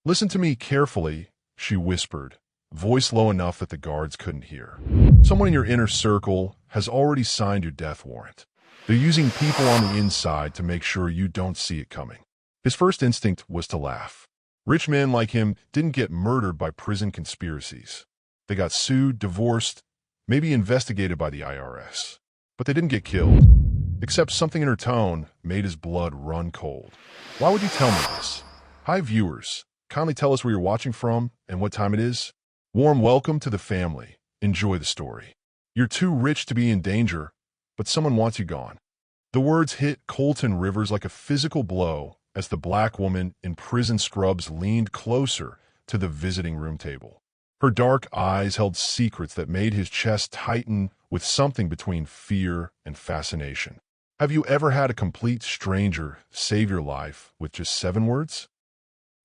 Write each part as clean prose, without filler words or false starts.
Listen to me carefully, she whispered, voice low enough that the guards couldn't hear. Someone in your inner circle has already signed your death warrant. They're using people on the inside to make sure you don't see it coming. His first instinct was to laugh. Rich men like him didn't get murdered by prison conspiracies. They got sued, divorced, maybe investigated by the IRS. But they didn't get killed. Except something in her tone made his blood run cold. Why would you tell me this? Hi viewers, kindly tell us where you're watching from and what time it is. Warm welcome to the family. Enjoy the story. You're too rich to be in danger, but someone wants you gone. The words hit Colton Rivers like a physical blow as the black woman in prison scrubs leaned closer to the visiting room table. Her dark eyes held secrets that made his chest tighten with something between fear and fascination. Have you ever had a complete stranger save your life with just 7 words?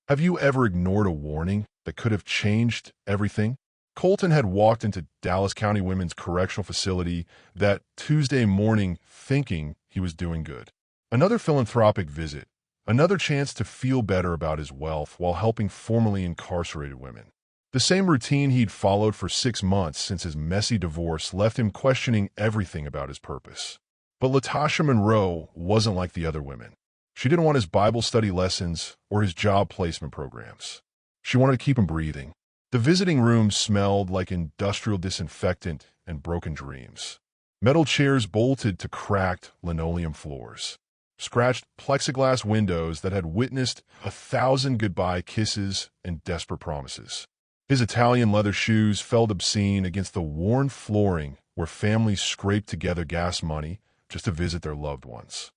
Have you ever ignored a warning that could have changed everything? Colton had walked into Dallas County Women's Correctional Facility that Tuesday morning thinking he was doing good. Another philanthropic visit, another chance to feel better about his wealth while helping formerly incarcerated women. The same routine he'd followed for 6 months since his messy divorce left him questioning everything about his purpose. But Latasha Monroe wasn't like the other women. She didn't want his Bible study lessons or his job placement programs. She wanted to keep him breathing. The visiting room smelled like industrial disinfectant and broken dreams. Metal chairs bolted to cracked linoleum floors. Scratched plexiglass windows that had witnessed 1,000 goodbye kisses and desperate promises. His Italian leather shoes felt obscene against the worn flooring where families scraped together gas money just to visit their loved ones.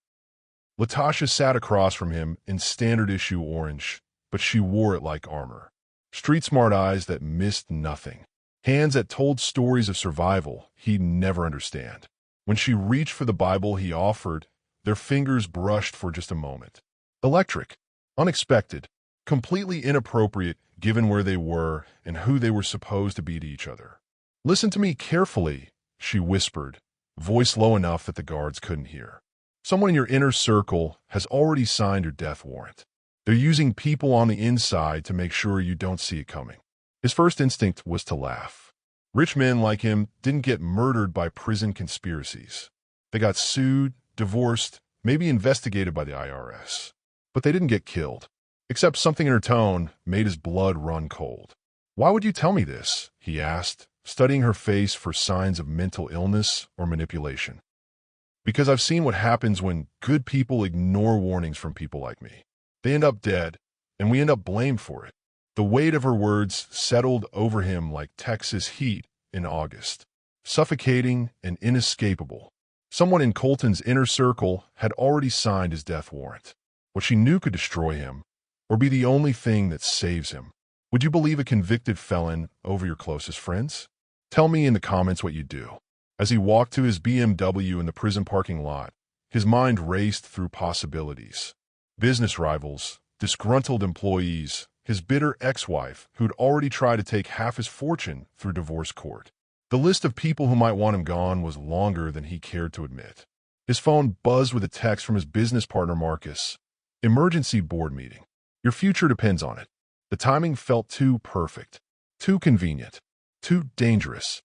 Latasha sat across from him in standard issue orange, but she wore it like armor. Street-smart eyes that missed nothing. Hands that told stories of survival he'd never understand. When she reached for the Bible he offered, their fingers brushed for just a moment. Electric, unexpected, completely inappropriate given where they were and who they were supposed to be to each other. Listen to me carefully, she whispered, voice low enough that the guards couldn't hear. Someone in your inner circle has already signed your death warrant. They're using people on the inside to make sure you don't see it coming. His first instinct was to laugh. Rich men like him didn't get murdered by prison conspiracies. They got sued, divorced, maybe investigated by the IRS. But they didn't get killed. Except something in her tone made his blood run cold. Why would you tell me this? He asked, studying her face for signs of mental illness or manipulation. Because I've seen what happens when good people ignore warnings from people like me. They end up dead, and we end up blamed for it. The weight of her words settled over him like Texas heat in August, suffocating and inescapable. Someone in Colton's inner circle had already signed his death warrant. What she knew could destroy him, or be the only thing that saves him. Would you believe a convicted felon over your closest friends? Tell me in the comments what you do. As he walked to his BMW in the prison parking lot, his mind raced through possibilities. Business rivals, disgruntled employees, his bitter ex-wife who'd already tried to take half his fortune through divorce court. The list of people who might want him gone was longer than he cared to admit. His phone buzzed with a text from his business partner Marcus. Emergency board meeting. Your future depends on it. The timing felt too perfect, too convenient, too dangerous.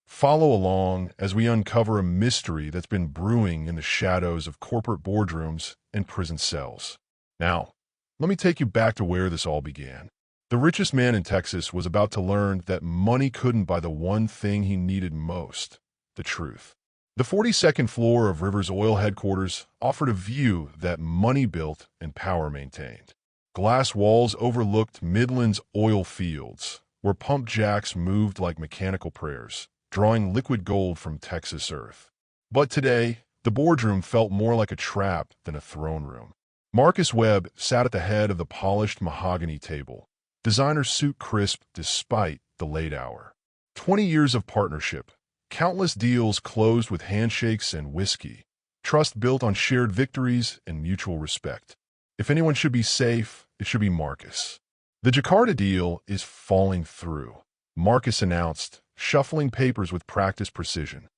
Follow along as we uncover a mystery that's been brewing in the shadows of corporate boardrooms and prison cells. Now, let me take you back to where this all began. The richest man in Texas was about to learn that money couldn't buy the one thing he needed most, the truth. The 42nd floor of Rivers Oil headquarters offered a view that money built and power maintained. Glass walls overlooked Midland's oil fields, where pump jacks moved like mechanical prayers, drawing liquid gold from Texas earth. But today, the boardroom felt more like a trap than a throne room. Marcus Webb sat at the head of the polished mahogany table, designer suit crisp despite the late hour. 20 years of partnership, countless deals closed with handshakes and whiskey, trust built on shared victories and mutual respect. If anyone should be safe, it should be Marcus. The Jakarta deal is falling through, Marcus announced, shuffling papers with practiced precision.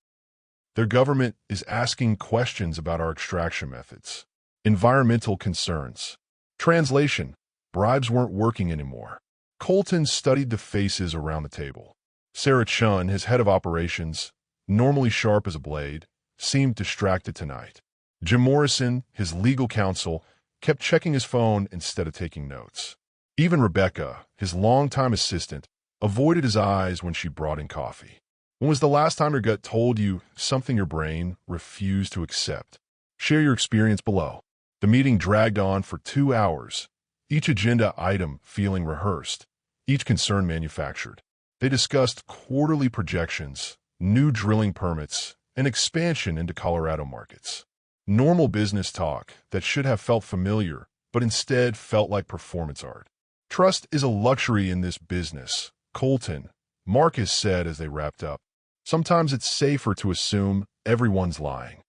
Their government is asking questions about our extraction methods, environmental concerns. Translation: Bribes weren't working anymore. Colton studied the faces around the table. Sarah Chun, his head of operations, normally sharp as a blade, seemed distracted tonight. Jim Morrison, his legal counsel, kept checking his phone instead of taking notes. Even Rebecca, his longtime assistant, avoided his eyes when she brought in coffee. When was the last time your gut told you something your brain refused to accept? Share your experience below. The meeting dragged on for 2 hours, each agenda item feeling rehearsed, each concern manufactured. They discussed quarterly projections, new drilling permits, and expansion into Colorado markets. Normal business talk that should have felt familiar, but instead felt like performance art. Trust is a luxury in this business, Colton, Marcus said as they wrapped up. Sometimes it's safer to assume everyone's lying.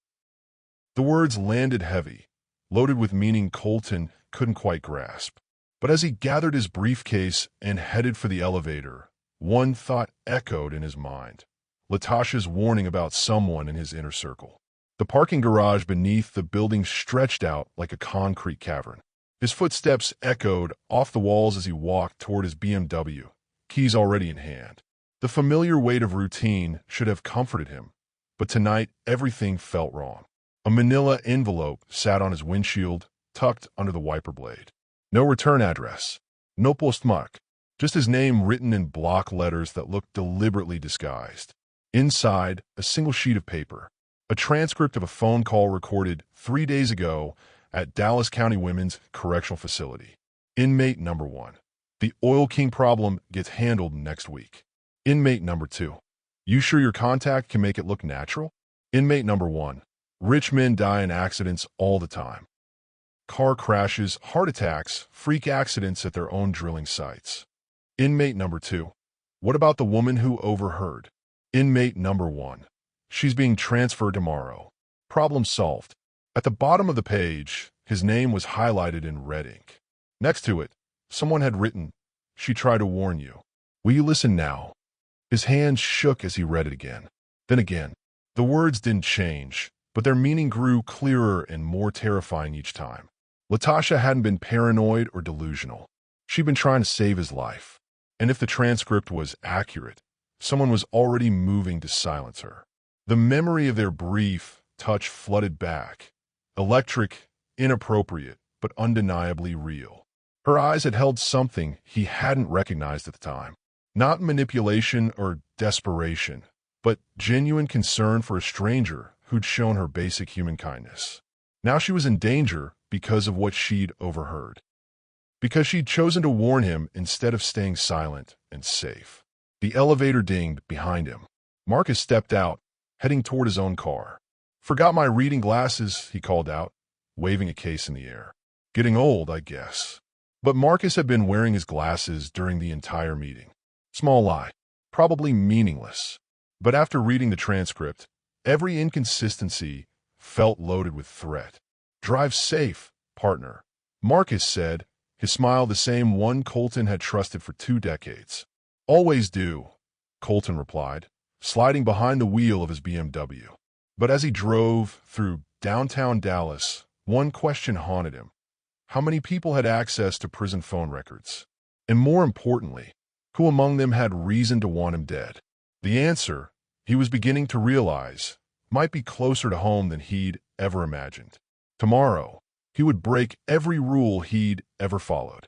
The words landed heavy, loaded with meaning Colton couldn't quite grasp. But as he gathered his briefcase and headed for the elevator, one thought echoed in his mind. Latasha's warning about someone in his inner circle. The parking garage beneath the building stretched out like a concrete cavern. His footsteps echoed off the walls as he walked toward his BMW, keys already in hand. The familiar weight of routine should have comforted him, but tonight everything felt wrong. A manila envelope sat on his windshield, tucked under the wiper blade. No return address, no postmark, just his name written in block letters that looked deliberately disguised. Inside, a single sheet of paper, a transcript of a phone call recorded 3 days ago at Dallas County Women's Correctional Facility. Inmate number 1. The Oil King problem gets handled next week. Inmate number 2. You sure your contact can make it look natural? Inmate number 1. Rich men die in accidents all the time. Car crashes, heart attacks, freak accidents at their own drilling sites. Inmate number 2. What about the woman who overheard? Inmate number 1. She's being transferred tomorrow. Problem solved. At the bottom of the page, his name was highlighted in red ink. Next to it, someone had written, "She tried to warn you. Will you listen now?" His hand shook as he read it again. Then again. The words didn't change, but their meaning grew clearer and more terrifying each time. Latasha hadn't been paranoid or delusional. She'd been trying to save his life. And if the transcript was accurate, someone was already moving to silence her. The memory of their brief touch flooded back. Electric, inappropriate, but undeniably real. Her eyes had held something he hadn't recognized at the time. Not manipulation or desperation, but genuine concern for a stranger who'd shown her basic human kindness. Now she was in danger because of what she'd overheard. Because she'd chosen to warn him instead of staying silent and safe. The elevator dinged behind him. Marcus stepped out, heading toward his own car. "Forgot my reading glasses," he called out, waving a case in the air. "Getting old, I guess." But Marcus had been wearing his glasses during the entire meeting. Small lie. Probably meaningless. But after reading the transcript, every inconsistency felt loaded with threat. "Drive safe, partner," Marcus said, his smile the same one Colton had trusted for 2 decades. "Always do," Colton replied, sliding behind the wheel of his BMW. But as he drove through downtown Dallas, one question haunted him. How many people had access to prison phone records? And more importantly, who among them had reason to want him dead? The answer, he was beginning to realize, might be closer to home than he'd ever imagined. Tomorrow, he would break every rule he'd ever followed.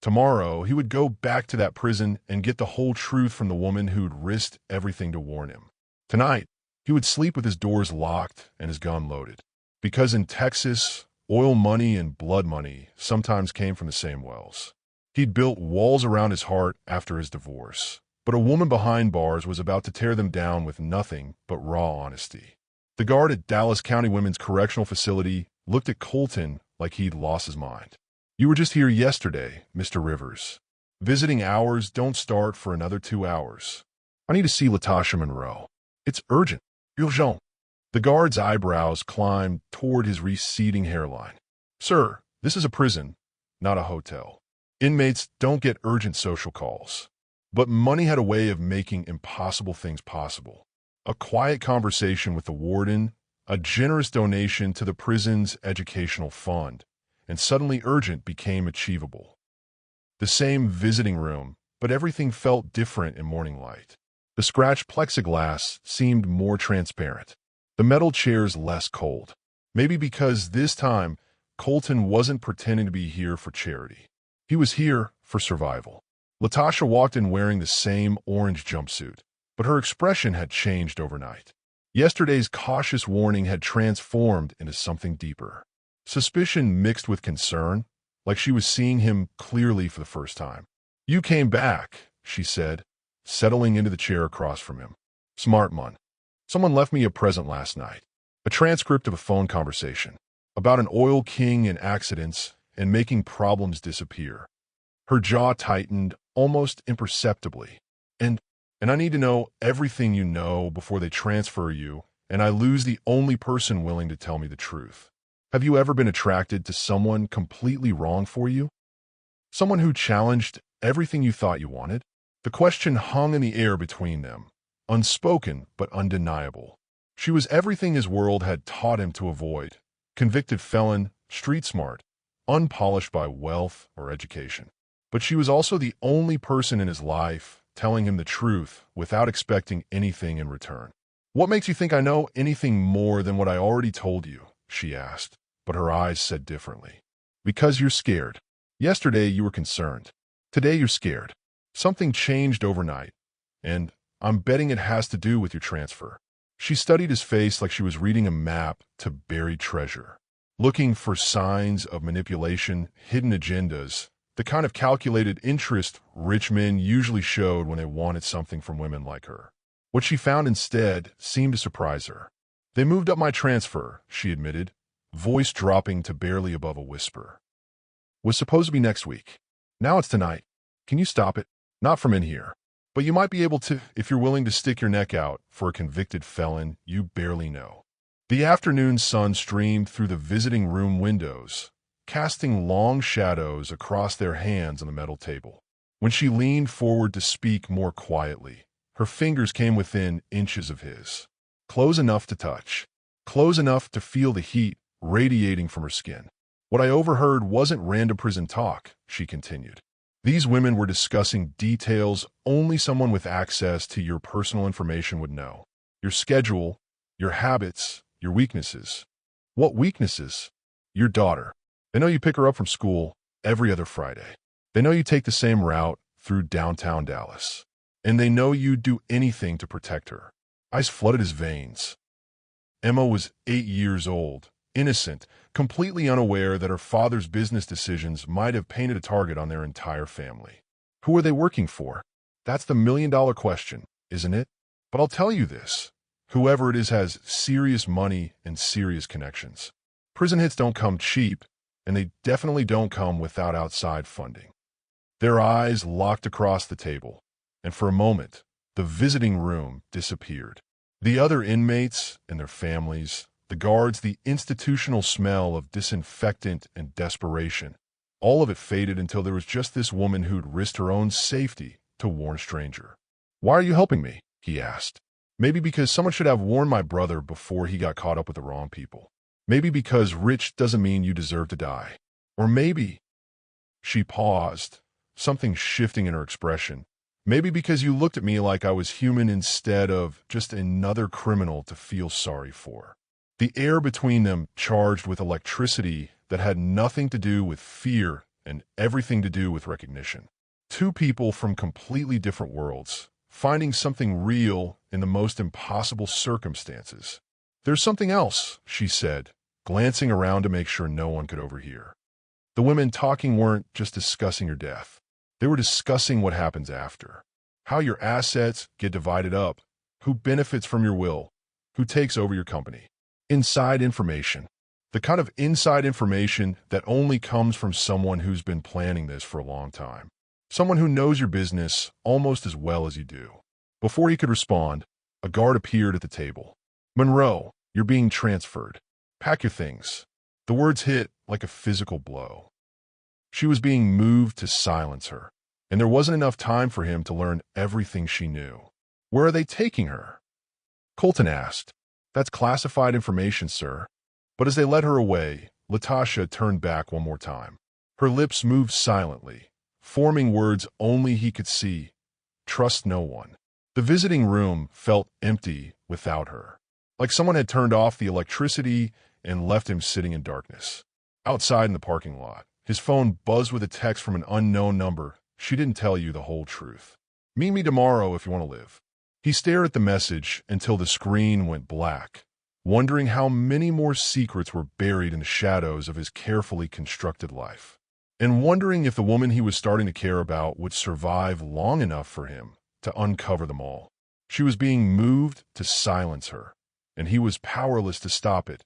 Tomorrow, he would go back to that prison and get the whole truth from the woman who'd risked everything to warn him. Tonight, he would sleep with his doors locked and his gun loaded. Because in Texas, oil money and blood money sometimes came from the same wells. He'd built walls around his heart after his divorce. But a woman behind bars was about to tear them down with nothing but raw honesty. The guard at Dallas County Women's Correctional Facility looked at Colton like he'd lost his mind. "You were just here yesterday, Mr. Rivers. Visiting hours don't start for another 2 hours. I need to see Latasha Monroe. It's urgent. Urgent." The guard's eyebrows climbed toward his receding hairline. "Sir, this is a prison, not a hotel. Inmates don't get urgent social calls." But money had a way of making impossible things possible. A quiet conversation with the warden, a generous donation to the prison's educational fund, and suddenly urgent became achievable. The same visiting room, but everything felt different in morning light. The scratched plexiglass seemed more transparent. The metal chairs less cold. Maybe because this time, Colton wasn't pretending to be here for charity. He was here for survival. Latasha walked in wearing the same orange jumpsuit, but her expression had changed overnight. Yesterday's cautious warning had transformed into something deeper. Suspicion mixed with concern, like she was seeing him clearly for the first time. "You came back," she said, settling into the chair across from him. "Smart one. Someone left me a present last night. A transcript of a phone conversation about an oil king and accidents and making problems disappear." Her jaw tightened almost imperceptibly. And I need to know everything you know before they transfer you, and I lose the only person willing to tell me the truth. Have you ever been attracted to someone completely wrong for you? Someone who challenged everything you thought you wanted? The question hung in the air between them, unspoken but undeniable. She was everything his world had taught him to avoid: convicted felon, street smart, unpolished by wealth or education. But she was also the only person in his life telling him the truth without expecting anything in return. "What makes you think I know anything more than what I already told you?" she asked, but her eyes said differently. "Because you're scared. Yesterday you were concerned. Today you're scared. Something changed overnight, and I'm betting it has to do with your transfer." She studied his face like she was reading a map to buried treasure, looking for signs of manipulation, hidden agendas, the kind of calculated interest rich men usually showed when they wanted something from women like her. What she found instead seemed to surprise her. "They moved up my transfer," she admitted, voice dropping to barely above a whisper. "Was supposed to be next week. Now it's tonight. Can you stop it? Not from in here. But you might be able to if you're willing to stick your neck out for a convicted felon you barely know." The afternoon sun streamed through the visiting room windows, casting long shadows across their hands on the metal table. When she leaned forward to speak more quietly, her fingers came within inches of his. Close enough to touch. Close enough to feel the heat radiating from her skin. "What I overheard wasn't random prison talk," she continued. "These women were discussing details only someone with access to your personal information would know. Your schedule, your habits, your weaknesses." "What weaknesses?" "Your daughter. They know you pick her up from school every other Friday. They know you take the same route through downtown Dallas. And they know you'd do anything to protect her." Ice flooded his veins. Emma was 8 years old, innocent, completely unaware that her father's business decisions might have painted a target on their entire family. Who are they working for? That's the million-dollar question, isn't it? But I'll tell you this. Whoever it is has serious money and serious connections. Prison hits don't come cheap, and they definitely don't come without outside funding. Their eyes locked across the table, and for a moment, the visiting room disappeared. The other inmates and their families, the guards, the institutional smell of disinfectant and desperation, all of it faded until there was just this woman who'd risked her own safety to warn a stranger. "Why are you helping me?" he asked. "Maybe because someone should have warned my brother before he got caught up with the wrong people. Maybe because rich doesn't mean you deserve to die. Or maybe—" She paused, something shifting in her expression. "Maybe because you looked at me like I was human instead of just another criminal to feel sorry for." The air between them charged with electricity that had nothing to do with fear and everything to do with recognition. Two people from completely different worlds, finding something real in the most impossible circumstances. "There's something else," she said, glancing around to make sure no one could overhear. The women talking weren't just discussing your death. They were discussing what happens after. How your assets get divided up, who benefits from your will, who takes over your company. Inside information. The kind of inside information that only comes from someone who's been planning this for a long time. Someone who knows your business almost as well as you do. Before he could respond, a guard appeared at the table. "Monroe, you're being transferred. Pack your things." The words hit like a physical blow. She was being moved to silence her, and there wasn't enough time for him to learn everything she knew. "Where are they taking her?" Colton asked. "That's classified information, sir." But as they led her away, Latasha turned back one more time. Her lips moved silently, forming words only he could see. Trust no one. The visiting room felt empty without her, like someone had turned off the electricity and left him sitting in darkness. Outside in the parking lot, his phone buzzed with a text from an unknown number. She didn't tell you the whole truth. Meet me tomorrow if you want to live. He stared at the message until the screen went black, wondering how many more secrets were buried in the shadows of his carefully constructed life, and wondering if the woman he was starting to care about would survive long enough for him to uncover them all. She was being moved to silence her, and he was powerless to stop it,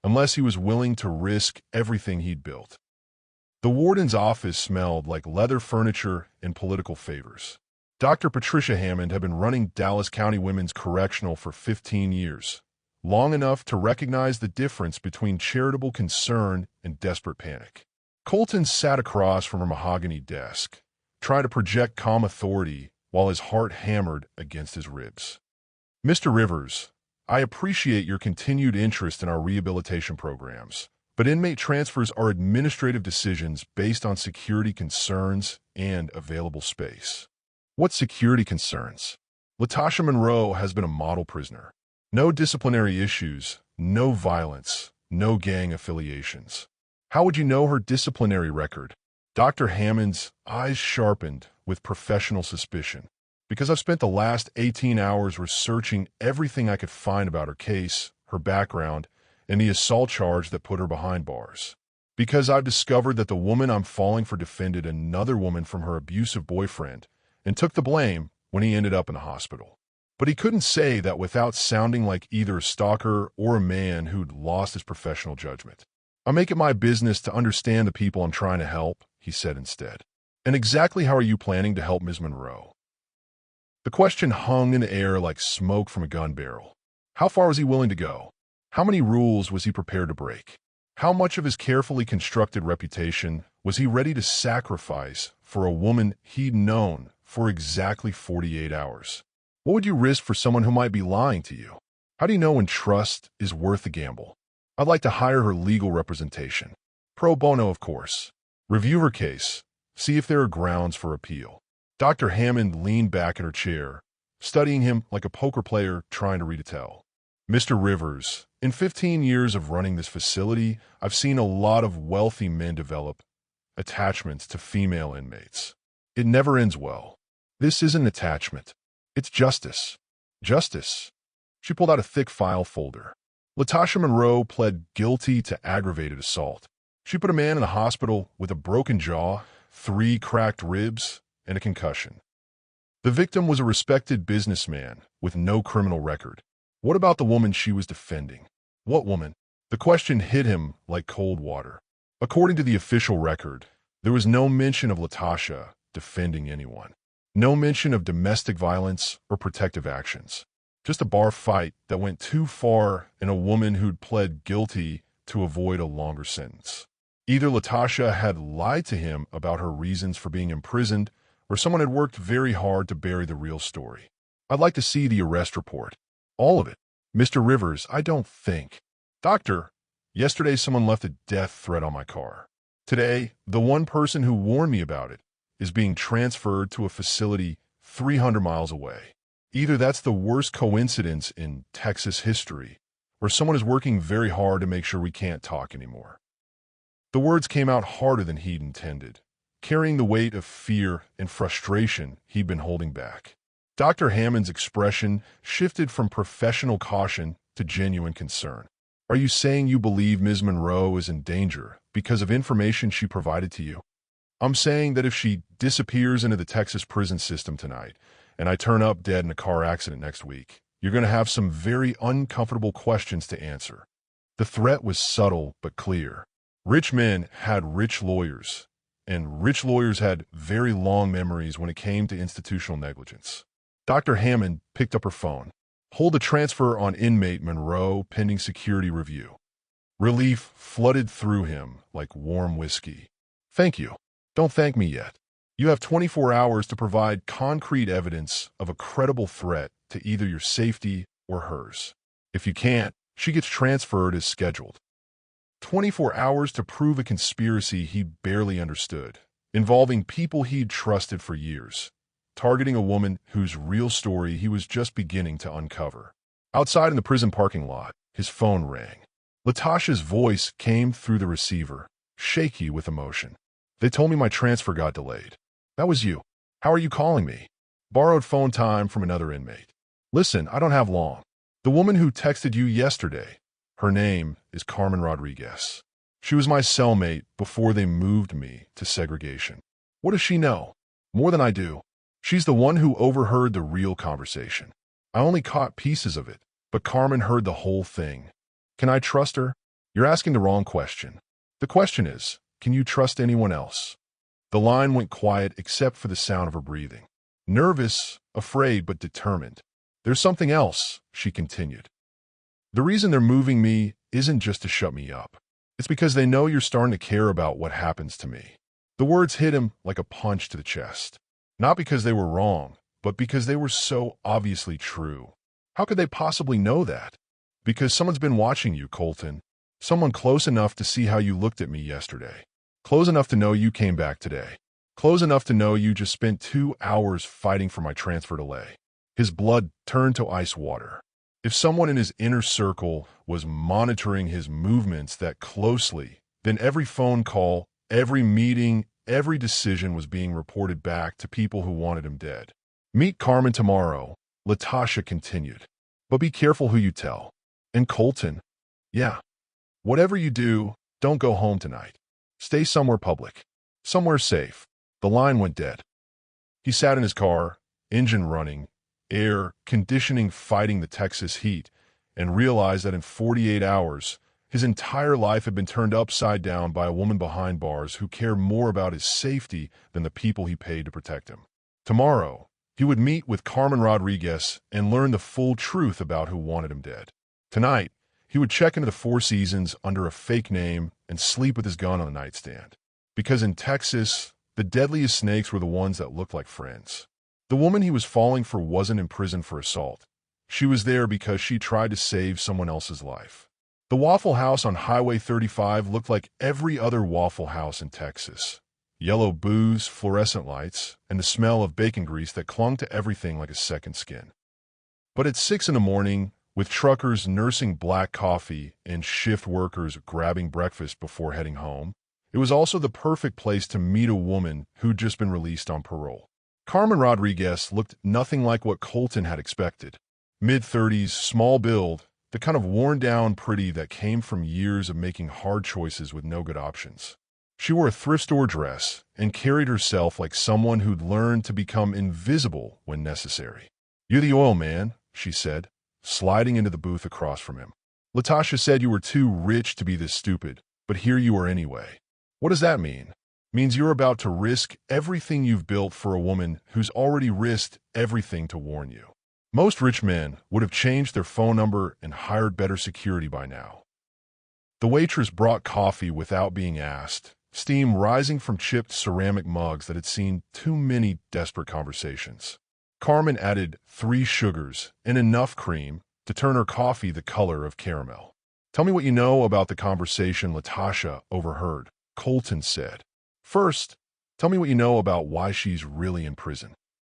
unless he was willing to risk everything he'd built. The warden's office smelled like leather furniture and political favors. Dr. Patricia Hammond had been running Dallas County Women's Correctional for 15 years, long enough to recognize the difference between charitable concern and desperate panic. Colton sat across from her mahogany desk, trying to project calm authority while his heart hammered against his ribs. Mr. Rivers, I appreciate your continued interest in our rehabilitation programs, but inmate transfers are administrative decisions based on security concerns and available space. What security concerns? Latasha Monroe has been a model prisoner. No disciplinary issues, no violence, no gang affiliations. How would you know her disciplinary record? Dr. Hammond's eyes sharpened with professional suspicion. Because I've spent the last 18 hours researching everything I could find about her case, her background, and the assault charge that put her behind bars. Because I've discovered that the woman I'm falling for defended another woman from her abusive boyfriend and took the blame when he ended up in the hospital. But he couldn't say that without sounding like either a stalker or a man who'd lost his professional judgment. I make it my business to understand the people I'm trying to help, he said instead. And exactly how are you planning to help Ms. Monroe? The question hung in the air like smoke from a gun barrel. How far was he willing to go? How many rules was he prepared to break? How much of his carefully constructed reputation was he ready to sacrifice for a woman he'd known for exactly 48 hours? What would you risk for someone who might be lying to you? How do you know when trust is worth the gamble? I'd like to hire her legal representation. Pro bono, of course. Review her case. See if there are grounds for appeal. Dr. Hammond leaned back in her chair, studying him like a poker player trying to read a tell. Mr. Rivers, in 15 years of running this facility, I've seen a lot of wealthy men develop attachments to female inmates. It never ends well. This isn't attachment. It's justice. Justice. She pulled out a thick file folder. Latasha Monroe pled guilty to aggravated assault. She put a man in the hospital with a broken jaw, 3 cracked ribs, and a concussion. The victim was a respected businessman with no criminal record. What about the woman she was defending? What woman? The question hit him like cold water. According to the official record, there was no mention of Latasha defending anyone. No mention of domestic violence or protective actions. Just a bar fight that went too far and a woman who'd pled guilty to avoid a longer sentence. Either Latasha had lied to him about her reasons for being imprisoned, or someone had worked very hard to bury the real story. I'd like to see the arrest report. All of it. Mr. Rivers, I don't think. Doctor, yesterday someone left a death threat on my car. Today, the one person who warned me about it is being transferred to a facility 300 miles away. Either that's the worst coincidence in Texas history, or someone is working very hard to make sure we can't talk anymore. The words came out harder than he'd intended, carrying the weight of fear and frustration he'd been holding back. Dr. Hammond's expression shifted from professional caution to genuine concern. Are you saying you believe Ms. Monroe is in danger because of information she provided to you? I'm saying that if she disappears into the Texas prison system tonight, and I turn up dead in a car accident next week, you're going to have some very uncomfortable questions to answer. The threat was subtle but clear. Rich men had rich lawyers, and rich lawyers had very long memories when it came to institutional negligence. Dr. Hammond picked up her phone. Hold the transfer on inmate Monroe pending security review. Relief flooded through him like warm whiskey. Thank you. Don't thank me yet. You have 24 hours to provide concrete evidence of a credible threat to either your safety or hers. If you can't, she gets transferred as scheduled. 24 hours to prove a conspiracy he barely understood, involving people he'd trusted for years, targeting a woman whose real story he was just beginning to uncover. Outside in the prison parking lot, his phone rang. Latasha's voice came through the receiver, shaky with emotion. "They told me my transfer got delayed. That was you. How are you calling me?" "Borrowed phone time from another inmate." "Listen, I don't have long. The woman who texted you yesterday, her name is Carmen Rodriguez. She was my cellmate before they moved me to segregation." "What does she know?" "More than I do. She's the one who overheard the real conversation. I only caught pieces of it, but Carmen heard the whole thing. Can I trust her?" "You're asking the wrong question. The question is, can you trust anyone else?" The line went quiet except for the sound of her breathing. Nervous, afraid, but determined. "There's something else," she continued. "The reason they're moving me isn't just to shut me up. It's because they know you're starting to care about what happens to me." The words hit him like a punch to the chest. Not because they were wrong, but because they were so obviously true. How could they possibly know that? "Because someone's been watching you, Colton. Someone close enough to see how you looked at me yesterday. Close enough to know you came back today. Close enough to know you just spent 2 hours fighting for my transfer delay." His blood turned to ice water. If someone in his inner circle was monitoring his movements that closely, then every phone call, every meeting, every decision was being reported back to people who wanted him dead. "Meet Carmen tomorrow," Latasha continued. "But be careful who you tell. And Colton, yeah, whatever you do, don't go home tonight. Stay somewhere public. Somewhere safe." The line went dead. He sat in his car, engine running, air conditioning fighting the Texas heat, and realized that in 48 hours, his entire life had been turned upside down by a woman behind bars who cared more about his safety than the people he paid to protect him. Tomorrow, he would meet with Carmen Rodriguez and learn the full truth about who wanted him dead. Tonight, he would check into the Four Seasons under a fake name and sleep with his gun on the nightstand. Because in Texas, the deadliest snakes were the ones that looked like friends. The woman he was falling for wasn't in prison for assault. She was there because she tried to save someone else's life. The Waffle House on Highway 35 looked like every other Waffle House in Texas. Yellow booze, fluorescent lights, and the smell of bacon grease that clung to everything like a second skin. But at 6 in the morning, with truckers nursing black coffee and shift workers grabbing breakfast before heading home, it was also the perfect place to meet a woman who'd just been released on parole. Carmen Rodriguez looked nothing like what Colton had expected. Mid-30s, small build, the kind of worn-down pretty that came from years of making hard choices with no good options. She wore a thrift store dress and carried herself like someone who'd learned to become invisible when necessary. "You're the oil man," she said, sliding into the booth across from him. "Latasha said you were too rich to be this stupid, but here you are anyway." "What does that mean?" "Means you're about to risk everything you've built for a woman who's already risked everything to warn you." Most rich men would have changed their phone number and hired better security by now. The waitress brought coffee without being asked, steam rising from chipped ceramic mugs that had seen too many desperate conversations. Carmen added 3 sugars and enough cream to turn her coffee the color of caramel. "Tell me what you know about the conversation Latasha overheard," Colton said. "First, tell me what you know about why she's really in prison.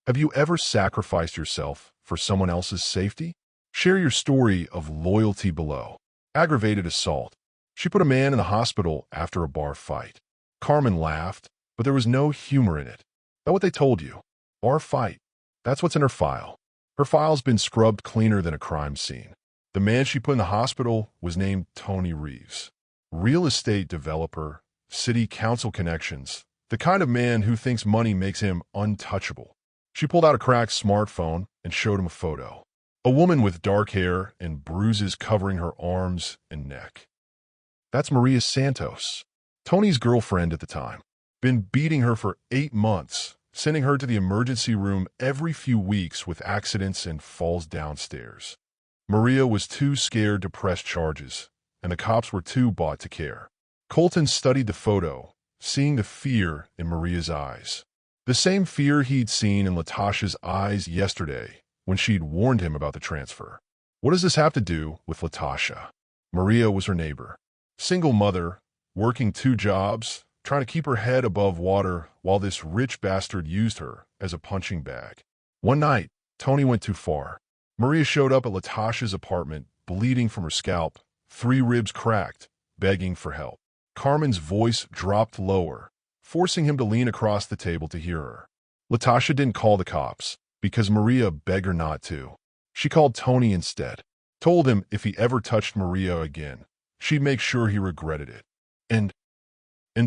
Have you ever sacrificed yourself for someone else's safety? Share your story of loyalty below." Aggravated assault. She put a man in the hospital after a bar fight. Carmen laughed, but there was no humor in it. "That what they told you? Bar fight. That's what's in her file." Her file's been scrubbed cleaner than a crime scene. The man she put in the hospital was named Tony Reeves. Real estate developer, city council connections, the kind of man who thinks money makes him untouchable. She pulled out a cracked smartphone and showed him a photo. A woman with dark hair and bruises covering her arms and neck. That's Maria Santos, Tony's girlfriend at the time. Been beating her for 8 months, sending her to the emergency room every few weeks with accidents and falls downstairs. Maria was too scared to press charges, and the cops were too bought to care. Colton studied the photo, seeing the fear in Maria's eyes. The same fear he'd seen in Latasha's eyes yesterday when she'd warned him about the transfer. What does this have to do with Latasha? Maria was her neighbor. Single mother, working 2 jobs, trying to keep her head above water while this rich bastard used her as a punching bag. One night, Tony went too far. Maria showed up at Latasha's apartment, bleeding from her scalp, 3 ribs cracked, begging for help. Carmen's voice dropped lower, forcing him to lean across the table to hear her. Latasha didn't call the cops because Maria begged her not to. She called Tony instead, told him if he ever touched Maria again, she'd make sure he regretted it. And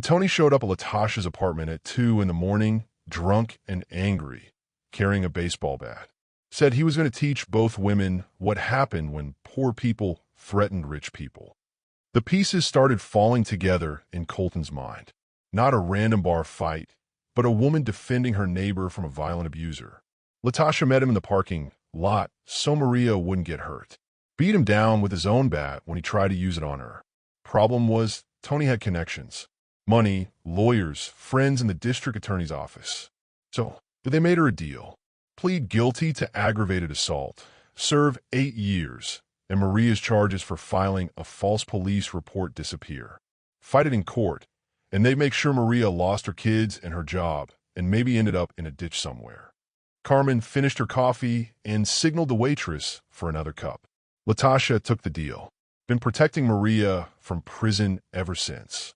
Tony showed up at Latasha's apartment at 2 in the morning, drunk and angry, carrying a baseball bat. Said he was going to teach both women what happened when poor people threatened rich people. The pieces started falling together in Colton's mind. Not a random bar fight, but a woman defending her neighbor from a violent abuser. Latasha met him in the parking lot so Maria wouldn't get hurt. Beat him down with his own bat when he tried to use it on her. Problem was, Tony had connections. Money, lawyers, friends in the district attorney's office. So, they made her a deal. Plead guilty to aggravated assault, serve 8 years, and Maria's charges for filing a false police report disappear. Fight it in court, and they make sure Maria lost her kids and her job, and maybe ended up in a ditch somewhere. Carmen finished her coffee and signaled the waitress for another cup. Latasha took the deal. Been protecting Maria from prison ever since.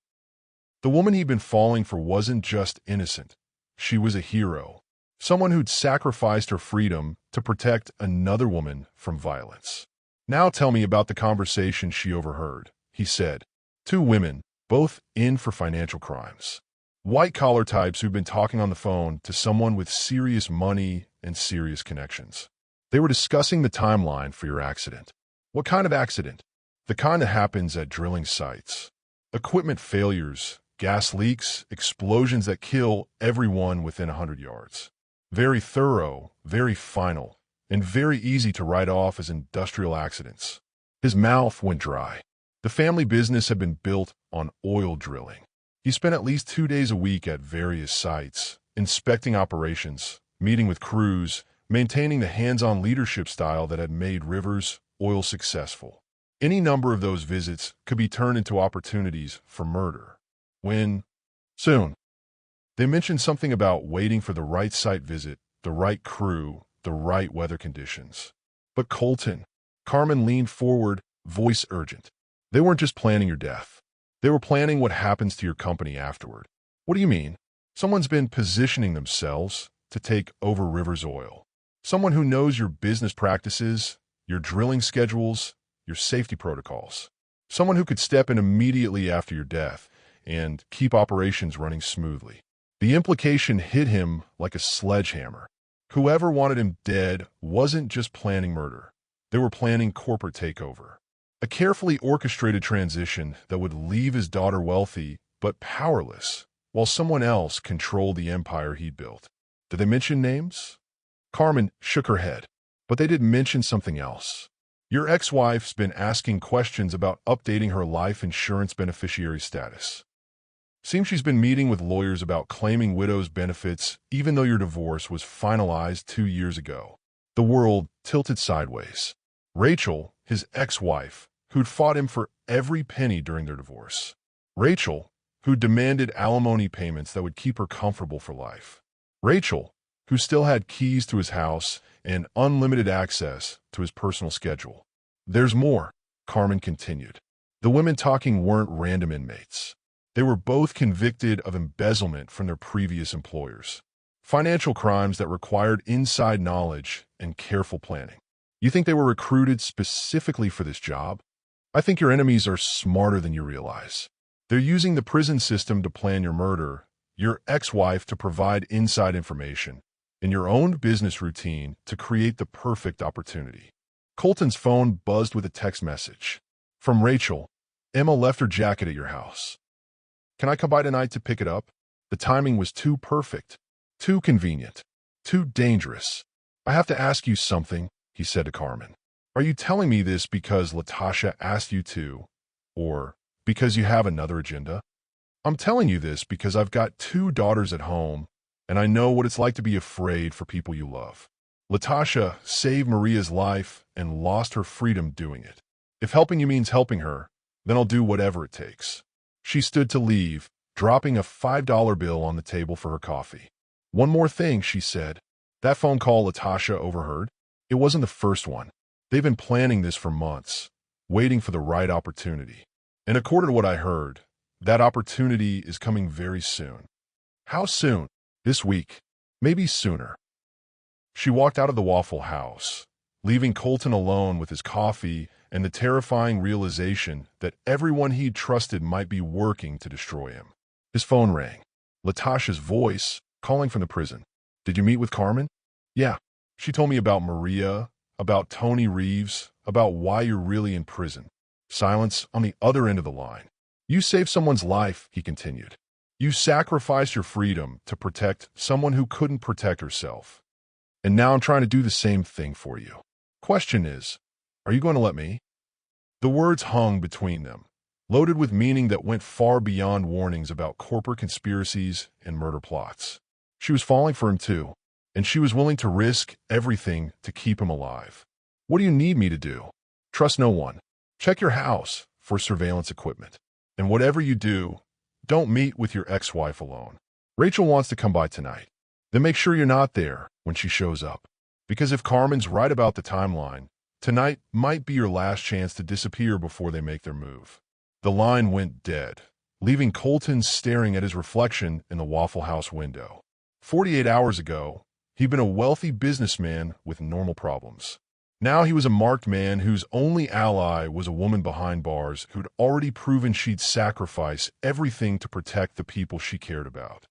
The woman he'd been falling for wasn't just innocent. She was a hero. Someone who'd sacrificed her freedom to protect another woman from violence. Now tell me about the conversation she overheard, he said. 2 women, both in for financial crimes. White-collar types who'd been talking on the phone to someone with serious money and serious connections. They were discussing the timeline for your accident. What kind of accident? The kind that happens at drilling sites. Equipment failures, gas leaks, explosions that kill everyone within 100 yards. Very thorough, very final, and very easy to write off as industrial accidents. His mouth went dry. The family business had been built on oil drilling. He spent at least 2 days a week at various sites, inspecting operations, meeting with crews, maintaining the hands-on leadership style that had made Rivers Oil successful. Any number of those visits could be turned into opportunities for murder. When? Soon. They mentioned something about waiting for the right site visit, the right crew, the right weather conditions. But Colton, Carmen leaned forward, voice urgent. They weren't just planning your death. They were planning what happens to your company afterward. What do you mean? Someone's been positioning themselves to take over Rivers Oil. Someone who knows your business practices, your drilling schedules, your safety protocols. Someone who could step in immediately after your death and keep operations running smoothly. The implication hit him like a sledgehammer. Whoever wanted him dead wasn't just planning murder. They were planning corporate takeover. A carefully orchestrated transition that would leave his daughter wealthy but powerless, while someone else controlled the empire he'd built. Did they mention names? Carmen shook her head, but they did mention something else. Your ex-wife's been asking questions about updating her life insurance beneficiary status. Seems she's been meeting with lawyers about claiming widow's benefits even though your divorce was finalized 2 years ago. The world tilted sideways. Rachel, his ex-wife, who'd fought him for every penny during their divorce. Rachel, who demanded alimony payments that would keep her comfortable for life. Rachel, who still had keys to his house and unlimited access to his personal schedule. There's more, Carmen continued. The women talking weren't random inmates. They were both convicted of embezzlement from their previous employers. Financial crimes that required inside knowledge and careful planning. You think they were recruited specifically for this job? I think your enemies are smarter than you realize. They're using the prison system to plan your murder, your ex-wife to provide inside information, and your own business routine to create the perfect opportunity. Colton's phone buzzed with a text message. From Rachel, Emma left her jacket at your house. Can I come by tonight to pick it up? The timing was too perfect, too convenient, too dangerous. I have to ask you something, he said to Carmen. Are you telling me this because Latasha asked you to, or because you have another agenda? I'm telling you this because I've got 2 daughters at home, and I know what it's like to be afraid for people you love. Latasha saved Maria's life and lost her freedom doing it. If helping you means helping her, then I'll do whatever it takes. She stood to leave, dropping a $5 bill on the table for her coffee. "One more thing," she said. That phone call Latasha overheard? It wasn't the first one. They've been planning this for months, waiting for the right opportunity. And according to what I heard, that opportunity is coming very soon. How soon? This week. Maybe sooner. She walked out of the Waffle House, leaving Colton alone with his coffee and the terrifying realization that everyone he'd trusted might be working to destroy him. His phone rang. Latasha's voice, calling from the prison. "Did you meet with Carmen?" "Yeah. She told me about Maria, about Tony Reeves, about why you're really in prison." Silence on the other end of the line. "You saved someone's life," he continued. "You sacrificed your freedom to protect someone who couldn't protect herself. And now I'm trying to do the same thing for you. Question is, are you going to let me?" The words hung between them, loaded with meaning that went far beyond warnings about corporate conspiracies and murder plots. She was falling for him too, and she was willing to risk everything to keep him alive. "What do you need me to do?" "Trust no one. Check your house for surveillance equipment. And whatever you do, don't meet with your ex-wife alone. Rachel wants to come by tonight. Then make sure you're not there when she shows up. Because if Carmen's right about the timeline, tonight might be your last chance to disappear before they make their move." The line went dead, leaving Colton staring at his reflection in the Waffle House window. 48 hours ago, he'd been a wealthy businessman with normal problems. Now he was a marked man whose only ally was a woman behind bars who'd already proven she'd sacrifice everything to protect the people she cared about.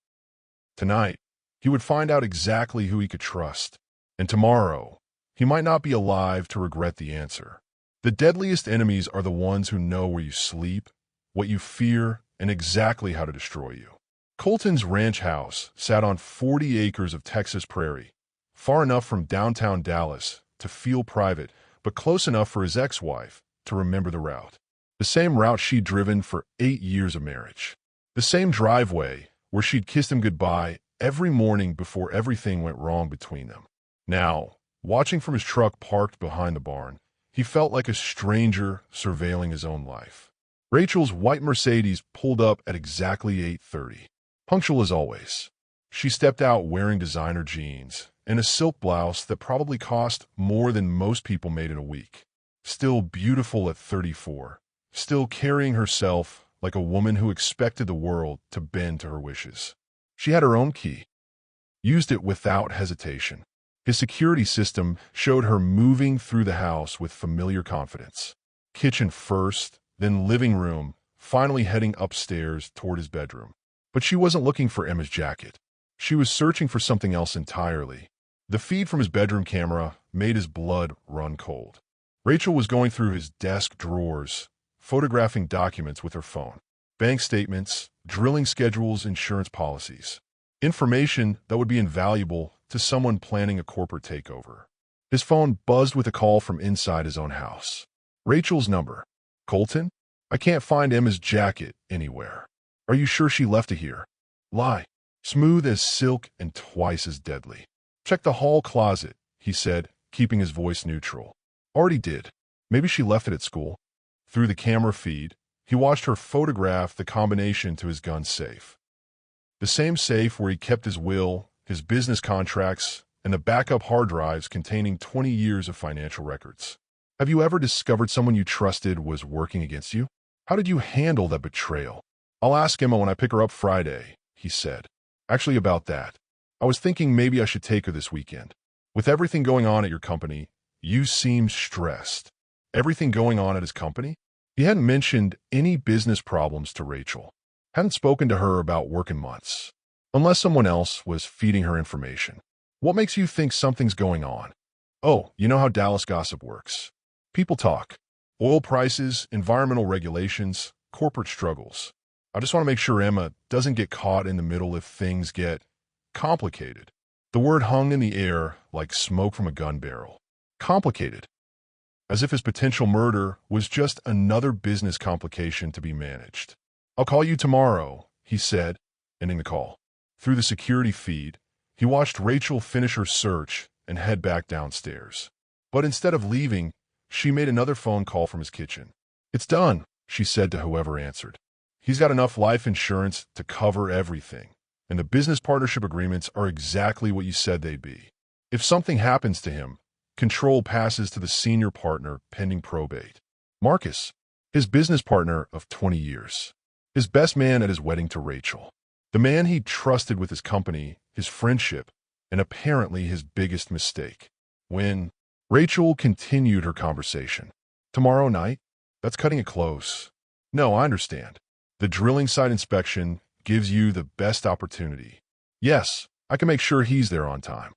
Tonight, he would find out exactly who he could trust. And tomorrow, he might not be alive to regret the answer. The deadliest enemies are the ones who know where you sleep, what you fear, and exactly how to destroy you. Colton's ranch house sat on 40 acres of Texas prairie, far enough from downtown Dallas to feel private, but close enough for his ex-wife to remember the route. The same route she'd driven for 8 years of marriage. The same driveway where she'd kissed him goodbye every morning before everything went wrong between them. Now, watching from his truck parked behind the barn, he felt like a stranger surveilling his own life. Rachel's white Mercedes pulled up at exactly 8:30. Punctual as always. She stepped out wearing designer jeans and a silk blouse that probably cost more than most people made in a week. Still beautiful at 34. Still carrying herself like a woman who expected the world to bend to her wishes. She had her own key. Used it without hesitation. His security system showed her moving through the house with familiar confidence. Kitchen first, then living room, finally heading upstairs toward his bedroom. But she wasn't looking for Emma's jacket. She was searching for something else entirely. The feed from his bedroom camera made his blood run cold. Rachel was going through his desk drawers, photographing documents with her phone. Bank statements, drilling schedules, insurance policies. Information that would be invaluable to someone planning a corporate takeover. His phone buzzed with a call from inside his own house. Rachel's number. "Colton? I can't find Emma's jacket anywhere. Are you sure she left it here?" Lie. Smooth as silk and twice as deadly. "Check the hall closet," he said, keeping his voice neutral. "Already did. Maybe she left it at school." Through the camera feed, he watched her photograph the combination to his gun safe. The same safe where he kept his will, his business contracts, and the backup hard drives containing 20 years of financial records. Have you ever discovered someone you trusted was working against you? How did you handle that betrayal? "I'll ask Emma when I pick her up Friday," he said. "Actually, about that, I was thinking maybe I should take her this weekend. With everything going on at your company, you seem stressed." Everything going on at his company? He hadn't mentioned any business problems to Rachel. Hadn't spoken to her about work in months. Unless someone else was feeding her information. What makes you think something's going on? "Oh, you know how Dallas gossip works. People talk. Oil prices, environmental regulations, corporate struggles. I just want to make sure Emma doesn't get caught in the middle if things get complicated." The word hung in the air like smoke from a gun barrel. Complicated. As if his potential murder was just another business complication to be managed. "I'll call you tomorrow," he said, ending the call. Through the security feed, he watched Rachel finish her search and head back downstairs. But instead of leaving, she made another phone call from his kitchen. "It's done," she said to whoever answered. He's got enough life insurance to cover everything, and the business partnership agreements are exactly what you said they'd be. If something happens to him, control passes to the senior partner pending probate. Marcus, his business partner of 20 years. His best man at his wedding to Rachel. The man he trusted with his company, his friendship, and apparently his biggest mistake. When Rachel continued her conversation. Tomorrow night? That's cutting it close. No, I understand. The drilling site inspection gives you the best opportunity. Yes, I can make sure he's there on time.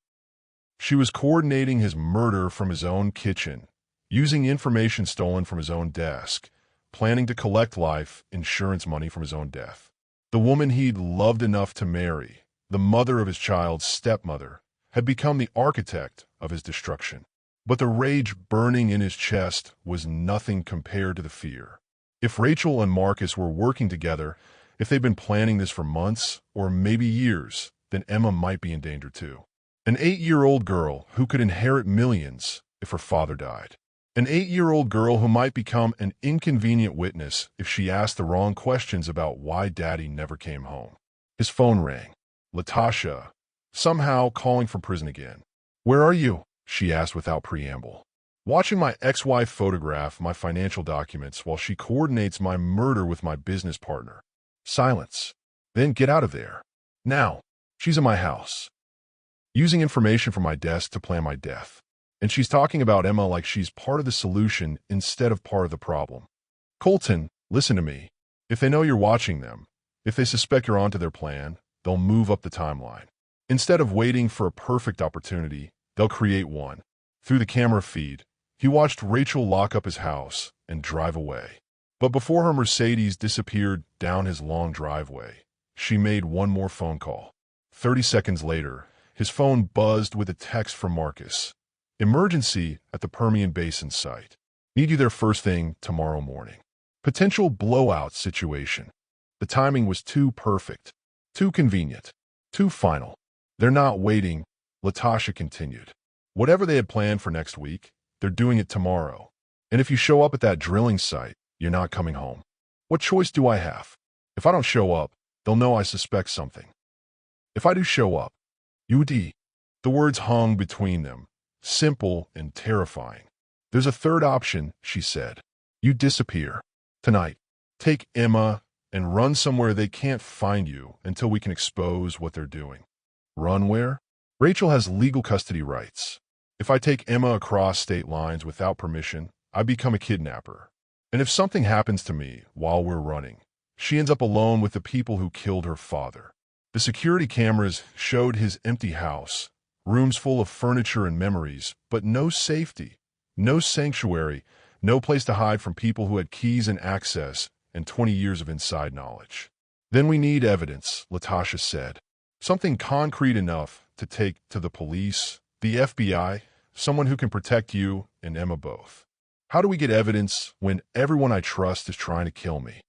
She was coordinating his murder from his own kitchen, using information stolen from his own desk, planning to collect life insurance money from his own death. The woman he'd loved enough to marry, the mother of his child's stepmother, had become the architect of his destruction. But the rage burning in his chest was nothing compared to the fear. If Rachel and Marcus were working together, if they'd been planning this for months or maybe years, then Emma might be in danger too. An 8-year-old girl who could inherit millions if her father died. An 8-year-old girl who might become an inconvenient witness if she asked the wrong questions about why Daddy never came home. His phone rang. Latasha, somehow calling from prison again. "Where are you?" she asked without preamble. "Watching my ex-wife photograph my financial documents while she coordinates my murder with my business partner." Silence. "Then get out of there. Now." "She's in my house, using information from my desk to plan my death. And she's talking about Emma like she's part of the solution instead of part of the problem." "Colton, listen to me. If they know you're watching them, if they suspect you're onto their plan, they'll move up the timeline. Instead of waiting for a perfect opportunity, they'll create one." Through the camera feed, he watched Rachel lock up his house and drive away. But before her Mercedes disappeared down his long driveway, she made one more phone call. 30 seconds later, his phone buzzed with a text from Marcus. "Emergency at the Permian Basin site. Need you there first thing tomorrow morning." Potential blowout situation. The timing was too perfect, too convenient, too final. "They're not waiting," Latasha continued. "Whatever they had planned for next week, they're doing it tomorrow. And if you show up at that drilling site, you're not coming home. What choice do I have? If I don't show up, they'll know I suspect something. If I do show up, UD." The words hung between them, simple and terrifying. "There's a third option," she said. "You disappear. Tonight. Take Emma and run somewhere they can't find you until we can expose what they're doing." "Run where?" "Rachel has legal custody rights. If I take Emma across state lines without permission, I become a kidnapper. And if something happens to me while we're running, she ends up alone with the people who killed her father." The security cameras showed his empty house, rooms full of furniture and memories, but no safety, no sanctuary, no place to hide from people who had keys and access and 20 years of inside knowledge. "Then we need evidence," Latasha said. "Something concrete enough to take to the police, the FBI, someone who can protect you and Emma both." "How do we get evidence when everyone I trust is trying to kill me?"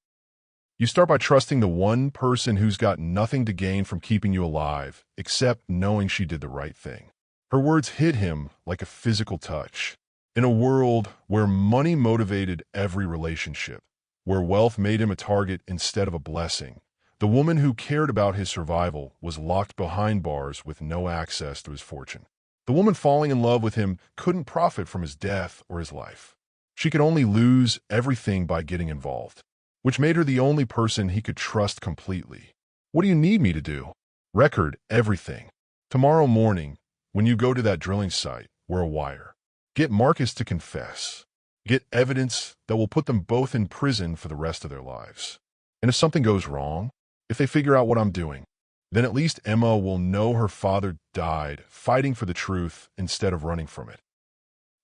"You start by trusting the one person who's got nothing to gain from keeping you alive, except knowing she did the right thing." Her words hit him like a physical touch. In a world where money motivated every relationship, where wealth made him a target instead of a blessing, the woman who cared about his survival was locked behind bars with no access to his fortune. The woman falling in love with him couldn't profit from his death or his life. She could only lose everything by getting involved, which made her the only person he could trust completely. "What do you need me to do?" "Record everything. Tomorrow morning, when you go to that drilling site, wear a wire. Get Marcus to confess. Get evidence that will put them both in prison for the rest of their lives. And if something goes wrong, if they figure out what I'm doing, then at least Emma will know her father died fighting for the truth instead of running from it."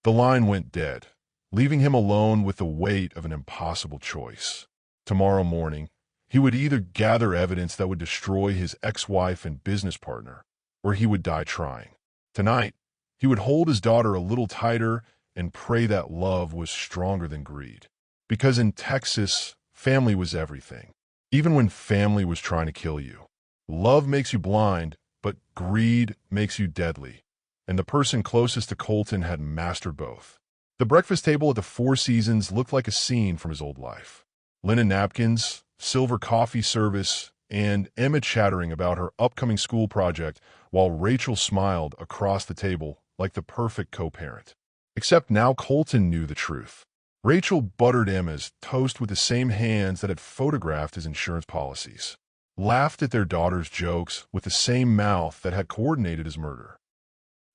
The line went dead, leaving him alone with the weight of an impossible choice. Tomorrow morning, he would either gather evidence that would destroy his ex-wife and business partner, or he would die trying. Tonight, he would hold his daughter a little tighter and pray that love was stronger than greed. Because in Texas, family was everything, even when family was trying to kill you. Love makes you blind, but greed makes you deadly. And the person closest to Colton had mastered both. The breakfast table at the Four Seasons looked like a scene from his old life. Linen napkins, silver coffee service, and Emma chattering about her upcoming school project while Rachel smiled across the table like the perfect co-parent. Except now Colton knew the truth. Rachel buttered Emma's toast with the same hands that had photographed his insurance policies, laughed at their daughter's jokes with the same mouth that had coordinated his murder,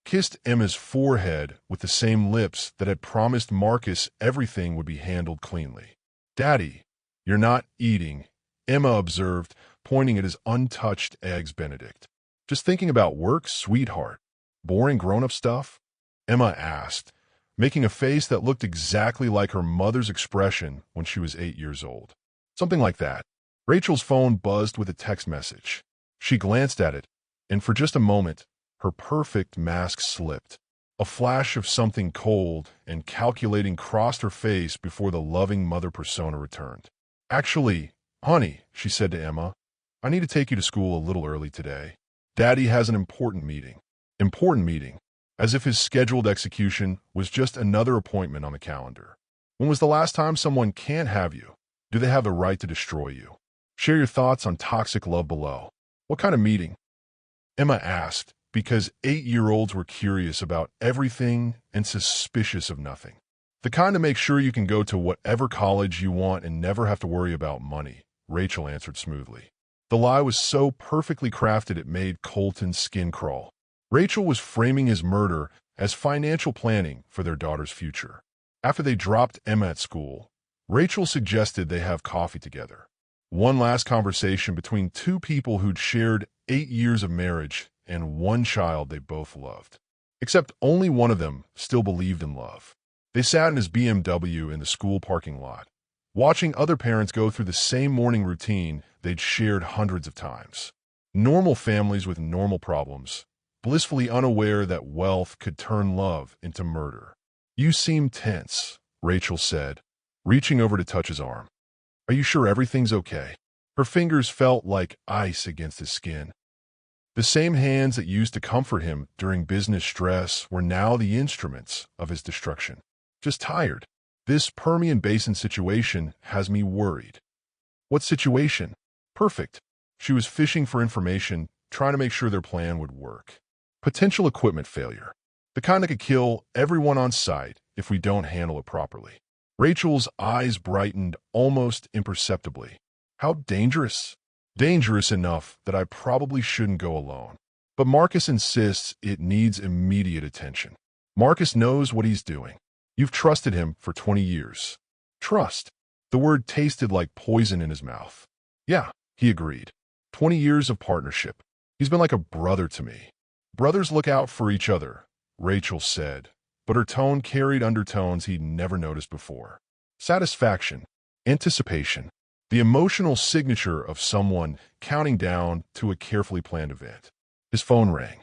kissed Emma's forehead with the same lips that had promised Marcus everything would be handled cleanly. "Daddy, you're not eating," Emma observed, pointing at his untouched Eggs Benedict. "Just thinking about work, sweetheart. Boring grown-up stuff?" Emma asked, making a face that looked exactly like her mother's expression when she was 8 years old. Something like that. Rachel's phone buzzed with a text message. She glanced at it, and for just a moment, her perfect mask slipped. A flash of something cold and calculating crossed her face before the loving mother persona returned. "Actually, honey," she said to Emma, "I need to take you to school a little early today. Daddy has an important meeting." Important meeting, as if his scheduled execution was just another appointment on the calendar. When was the last time someone can't have you? Do they have the right to destroy you? Share your thoughts on toxic love below. What kind of meeting? Emma asked, because 8-year-olds were curious about everything and suspicious of nothing. The kind to make sure you can go to whatever college you want and never have to worry about money, Rachel answered smoothly. The lie was so perfectly crafted it made Colton's skin crawl. Rachel was framing his murder as financial planning for their daughter's future. After they dropped Emma at school, Rachel suggested they have coffee together. One last conversation between two people who'd shared 8 years of marriage and one child they both loved. Except only one of them still believed in love. They sat in his BMW in the school parking lot, watching other parents go through the same morning routine they'd shared hundreds of times. Normal families with normal problems, blissfully unaware that wealth could turn love into murder. "You seem tense," Rachel said, reaching over to touch his arm. "Are you sure everything's okay?" Her fingers felt like ice against his skin. The same hands that used to comfort him during business stress were now the instruments of his destruction. "Just tired. This Permian Basin situation has me worried." "What situation?" "Perfect." She was fishing for information, trying to make sure their plan would work. "Potential equipment failure. The kind that could kill everyone on site if we don't handle it properly." Rachel's eyes brightened almost imperceptibly. "How dangerous?" "Dangerous enough that I probably shouldn't go alone. But Marcus insists it needs immediate attention. Marcus knows what he's doing. You've trusted him for 20 years. Trust." The word tasted like poison in his mouth. "Yeah," he agreed. 20 years of partnership. He's been like a brother to me." "Brothers look out for each other," Rachel said, but her tone carried undertones he'd never noticed before. Satisfaction, anticipation, the emotional signature of someone counting down to a carefully planned event. His phone rang.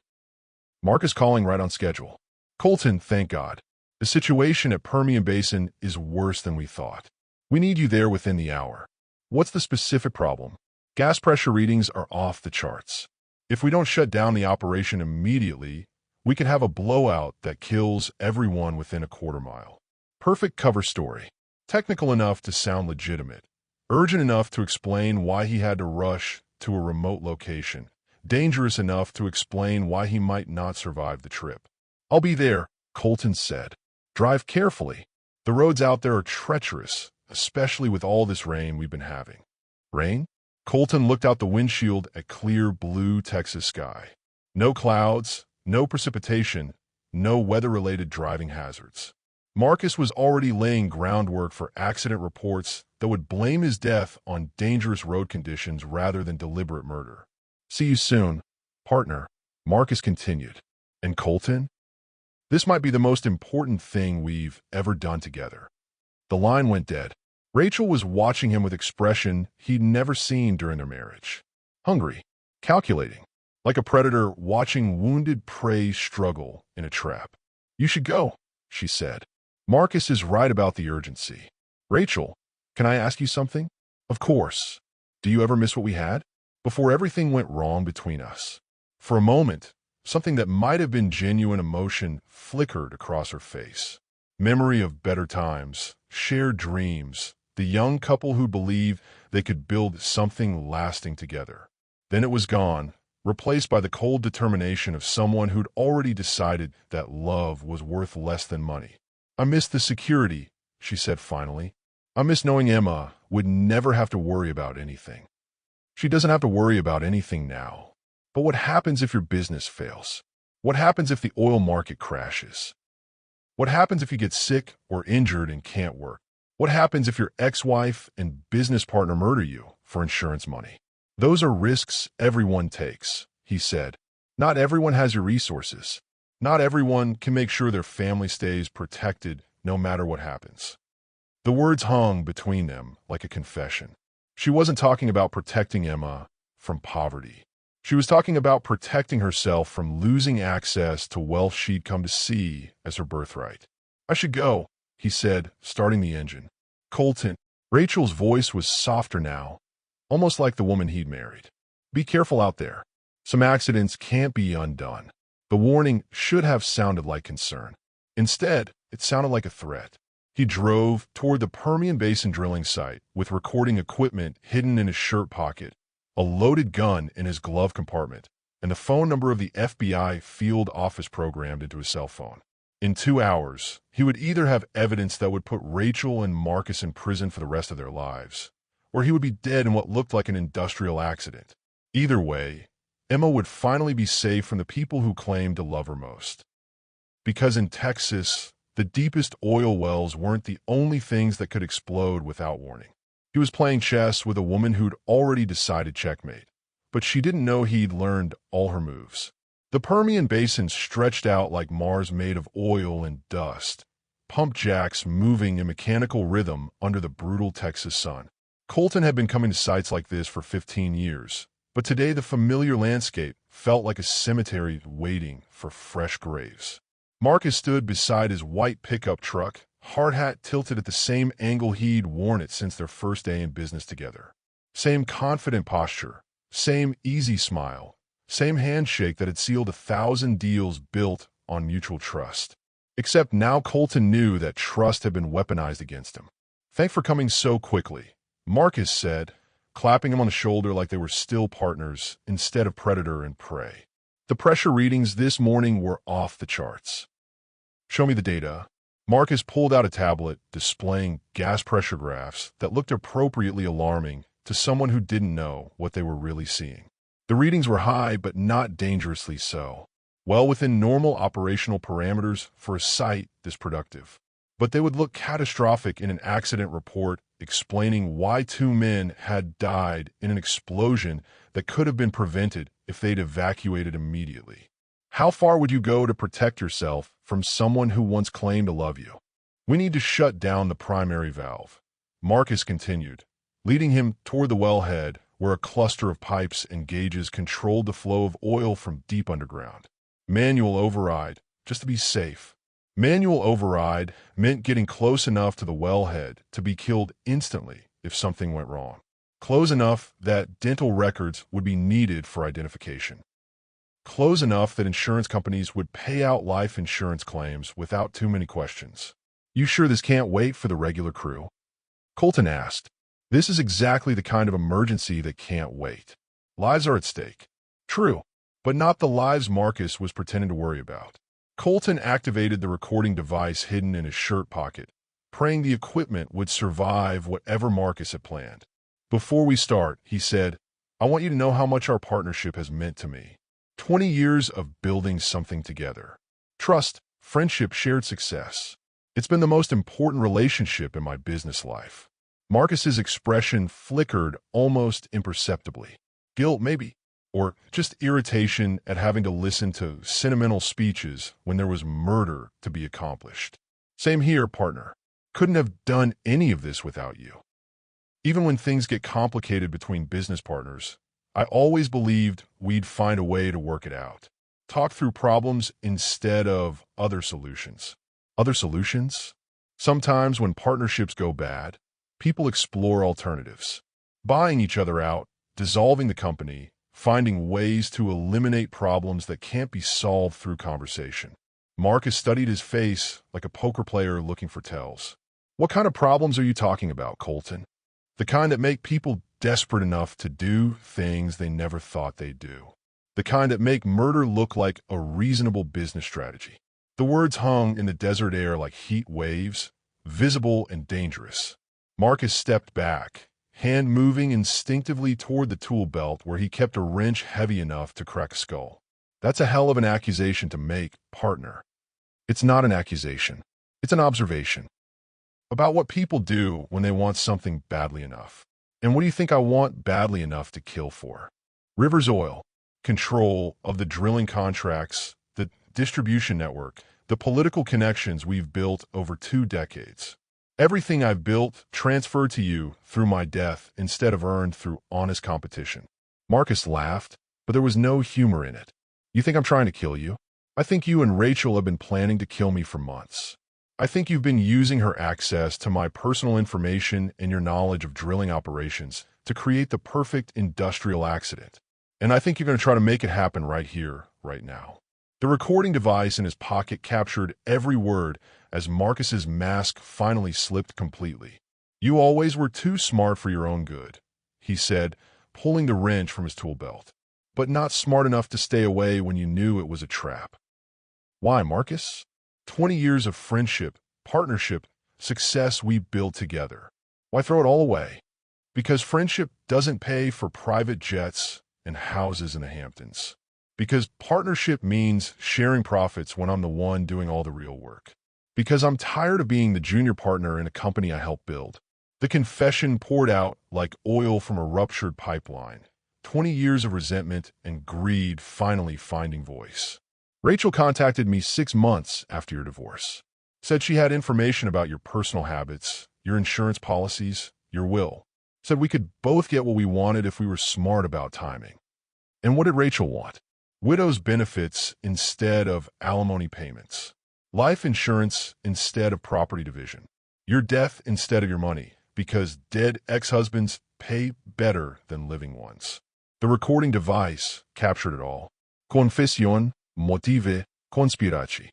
"Marcus calling right on schedule." "Colton, thank God. The situation at Permian Basin is worse than we thought. We need you there within the hour." "What's the specific problem?" "Gas pressure readings are off the charts. If we don't shut down the operation immediately, we could have a blowout that kills everyone within a quarter mile." Perfect cover story. Technical enough to sound legitimate. Urgent enough to explain why he had to rush to a remote location. Dangerous enough to explain why he might not survive the trip. "I'll be there," Colton said. "Drive carefully. The roads out there are treacherous, especially with all this rain we've been having." "Rain?" Colton looked out the windshield at clear blue Texas sky. No clouds, no precipitation, no weather-related driving hazards. Marcus was already laying groundwork for accident reports that would blame his death on dangerous road conditions rather than deliberate murder. "See you soon, partner," Marcus continued. "And Colton? This might be the most important thing we've ever done together." The line went dead. Rachel was watching him with expression he'd never seen during their marriage. Hungry, calculating, like a predator watching wounded prey struggle in a trap. "You should go," she said. "Marcus is right about the urgency." "Rachel, can I ask you something?" "Of course. Do you ever miss what we had? Before everything went wrong between us." For a moment, something that might have been genuine emotion flickered across her face. Memory of better times, shared dreams, the young couple who believed they could build something lasting together. Then it was gone, replaced by the cold determination of someone who'd already decided that love was worth less than money. "I miss the security," she said finally. "I miss knowing Emma would never have to worry about anything." She doesn't have to worry about anything now. But what happens if your business fails? What happens if the oil market crashes? What happens if you get sick or injured and can't work? What happens if your ex-wife and business partner murder you for insurance money? "Those are risks everyone takes," he said. "Not everyone has your resources. Not everyone can make sure their family stays protected no matter what happens." The words hung between them like a confession. She wasn't talking about protecting Emma from poverty. She was talking about protecting herself from losing access to wealth she'd come to see as her birthright. "I should go," he said, starting the engine. "Colton." Rachel's voice was softer now, almost like the woman he'd married. "Be careful out there. Some accidents can't be undone." The warning should have sounded like concern. Instead, it sounded like a threat. He drove toward the Permian Basin drilling site with recording equipment hidden in his shirt pocket, a loaded gun in his glove compartment, and the phone number of the FBI field office programmed into his cell phone. In 2 hours, he would either have evidence that would put Rachel and Marcus in prison for the rest of their lives, or he would be dead in what looked like an industrial accident. Either way, Emma would finally be safe from the people who claimed to love her most. Because in Texas, the deepest oil wells weren't the only things that could explode without warning. He was playing chess with a woman who'd already decided checkmate, but she didn't know he'd learned all her moves. The Permian Basin stretched out like Mars made of oil and dust, pump jacks moving in mechanical rhythm under the brutal Texas sun. Colton had been coming to sites like this for 15 years, but today the familiar landscape felt like a cemetery waiting for fresh graves. Marcus stood beside his white pickup truck, hard hat tilted at the same angle he'd worn it since their first day in business together. Same confident posture, same easy smile, same handshake that had sealed 1,000 deals built on mutual trust. Except now Colton knew that trust had been weaponized against him. "Thanks for coming so quickly," Marcus said, clapping him on the shoulder like they were still partners instead of predator and prey. The pressure readings this morning were off the charts. "Show me the data." Marcus pulled out a tablet displaying gas pressure graphs that looked appropriately alarming to someone who didn't know what they were really seeing. The readings were high, but not dangerously so. Well within normal operational parameters for a site this productive. But they would look catastrophic in an accident report explaining why 2 men had died in an explosion that could have been prevented if they'd evacuated immediately. How far would you go to protect yourself from someone who once claimed to love you? "We need to shut down the primary valve," Marcus continued, leading him toward the wellhead where a cluster of pipes and gauges controlled the flow of oil from deep underground. "Manual override, just to be safe." Manual override meant getting close enough to the wellhead to be killed instantly if something went wrong. Close enough that dental records would be needed for identification. Close enough that insurance companies would pay out life insurance claims without too many questions. "You sure this can't wait for the regular crew?" Colton asked. This is exactly the kind of emergency that can't wait. Lives are at stake. True, but not the lives Marcus was pretending to worry about. Colton activated the recording device hidden in his shirt pocket, praying the equipment would survive whatever Marcus had planned. "Before we start," he said, "I want you to know how much our partnership has meant to me. 20 years of building something together. Trust, friendship, shared success. It's been the most important relationship in my business life." Marcus's expression flickered almost imperceptibly. Guilt, maybe, or just irritation at having to listen to sentimental speeches when there was murder to be accomplished. "Same here, partner. Couldn't have done any of this without you. Even when things get complicated between business partners, I always believed we'd find a way to work it out. Talk through problems instead of other solutions." Other solutions? Sometimes when partnerships go bad, people explore alternatives. Buying each other out, dissolving the company, finding ways to eliminate problems that can't be solved through conversation. Marcus studied his face like a poker player looking for tells. What kind of problems are you talking about, Colton? The kind that make people desperate enough to do things they never thought they'd do. The kind that make murder look like a reasonable business strategy. The words hung in the desert air like heat waves, visible and dangerous. Marcus stepped back, hand moving instinctively toward the tool belt where he kept a wrench heavy enough to crack a skull. That's a hell of an accusation to make, partner. It's not an accusation. It's an observation. About what people do when they want something badly enough. And what do you think I want badly enough to kill for? Rivers Oil, control of the drilling contracts, the distribution network, the political connections we've built over 2 decades. Everything I've built transferred to you through my death instead of earned through honest competition. Marcus laughed, but there was no humor in it. You think I'm trying to kill you? I think you and Rachel have been planning to kill me for months. I think you've been using her access to my personal information and your knowledge of drilling operations to create the perfect industrial accident. And I think you're going to try to make it happen right here, right now. The recording device in his pocket captured every word as Marcus's mask finally slipped completely. You always were too smart for your own good, he said, pulling the wrench from his tool belt, but not smart enough to stay away when you knew it was a trap. Why, Marcus? 20 years of friendship, partnership, success we built together. Why throw it all away? Because friendship doesn't pay for private jets and houses in the Hamptons. Because partnership means sharing profits when I'm the one doing all the real work. Because I'm tired of being the junior partner in a company I helped build. The confession poured out like oil from a ruptured pipeline. 20 years of resentment and greed finally finding voice. Rachel contacted me 6 months after your divorce. Said she had information about your personal habits, your insurance policies, your will. Said we could both get what we wanted if we were smart about timing. And what did Rachel want? Widow's benefits instead of alimony payments. Life insurance instead of property division. Your death instead of your money, because dead ex-husbands pay better than living ones. The recording device captured it all. Confession, motive, conspiracy.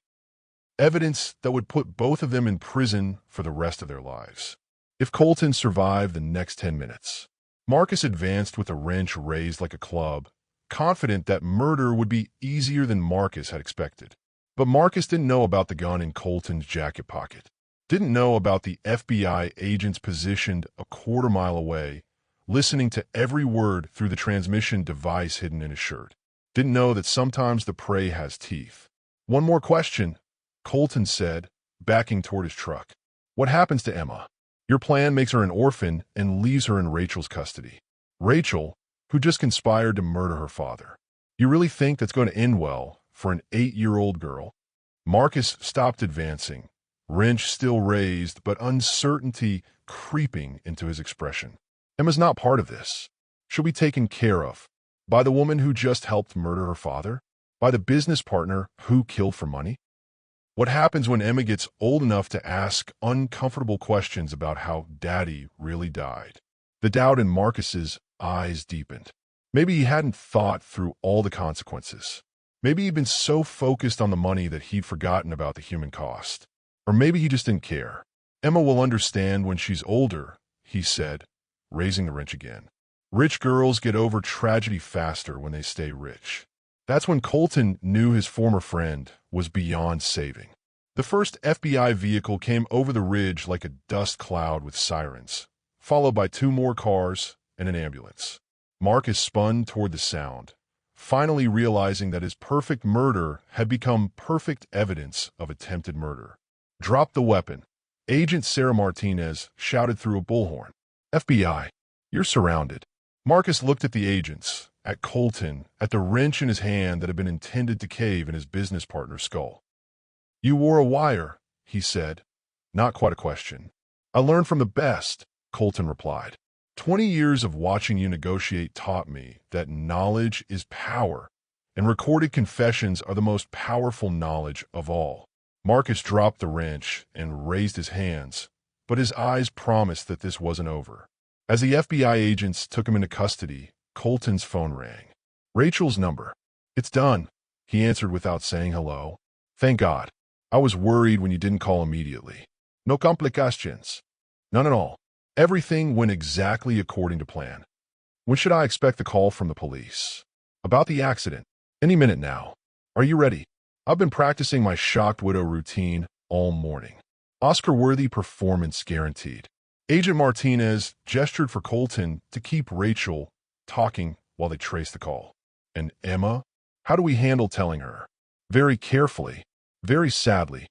Evidence that would put both of them in prison for the rest of their lives. If Colton survived the next 10 minutes. Marcus advanced with a wrench raised like a club, confident that murder would be easier than Marcus had expected. But Marcus didn't know about the gun in Colton's jacket pocket. Didn't know about the FBI agents positioned a quarter-mile away, listening to every word through the transmission device hidden in his shirt. Didn't know that sometimes the prey has teeth. One more question, Colton said, backing toward his truck. What happens to Emma? Your plan makes her an orphan and leaves her in Rachel's custody. Rachel, who just conspired to murder her father. You really think that's going to end well for an 8-year-old girl? Marcus stopped advancing, wrench still raised, but uncertainty creeping into his expression. Emma's not part of this. She'll be taken care of. By the woman who just helped murder her father? By the business partner who killed for money? What happens when Emma gets old enough to ask uncomfortable questions about how Daddy really died? The doubt in Marcus's eyes deepened. Maybe he hadn't thought through all the consequences. Maybe he'd been so focused on the money that he'd forgotten about the human cost. Or maybe he just didn't care. Emma will understand when she's older, he said, raising the wrench again. Rich girls get over tragedy faster when they stay rich. That's when Colton knew his former friend was beyond saving. The first FBI vehicle came over the ridge like a dust cloud with sirens, followed by 2 more cars and an ambulance. Marcus spun toward the sound, finally realizing that his perfect murder had become perfect evidence of attempted murder. Drop the weapon. Agent Sarah Martinez shouted through a bullhorn. FBI, you're surrounded. Marcus looked at the agents, at Colton, at the wrench in his hand that had been intended to cave in his business partner's skull. You wore a wire, he said. Not quite a question. I learned from the best, Colton replied. 20 years of watching you negotiate taught me that knowledge is power, and recorded confessions are the most powerful knowledge of all. Marcus dropped the wrench and raised his hands, but his eyes promised that this wasn't over. As the FBI agents took him into custody, Colton's phone rang. Rachel's number. It's done, he answered without saying hello. Thank God. I was worried when you didn't call immediately. No complications. None at all. Everything went exactly according to plan. When should I expect the call from the police? About the accident. Any minute now. Are you ready? I've been practicing my shocked widow routine all morning. Oscar-worthy performance guaranteed. Agent Martinez gestured for Colton to keep Rachel talking while they traced the call. And Emma? How do we handle telling her? Very carefully, very sadly,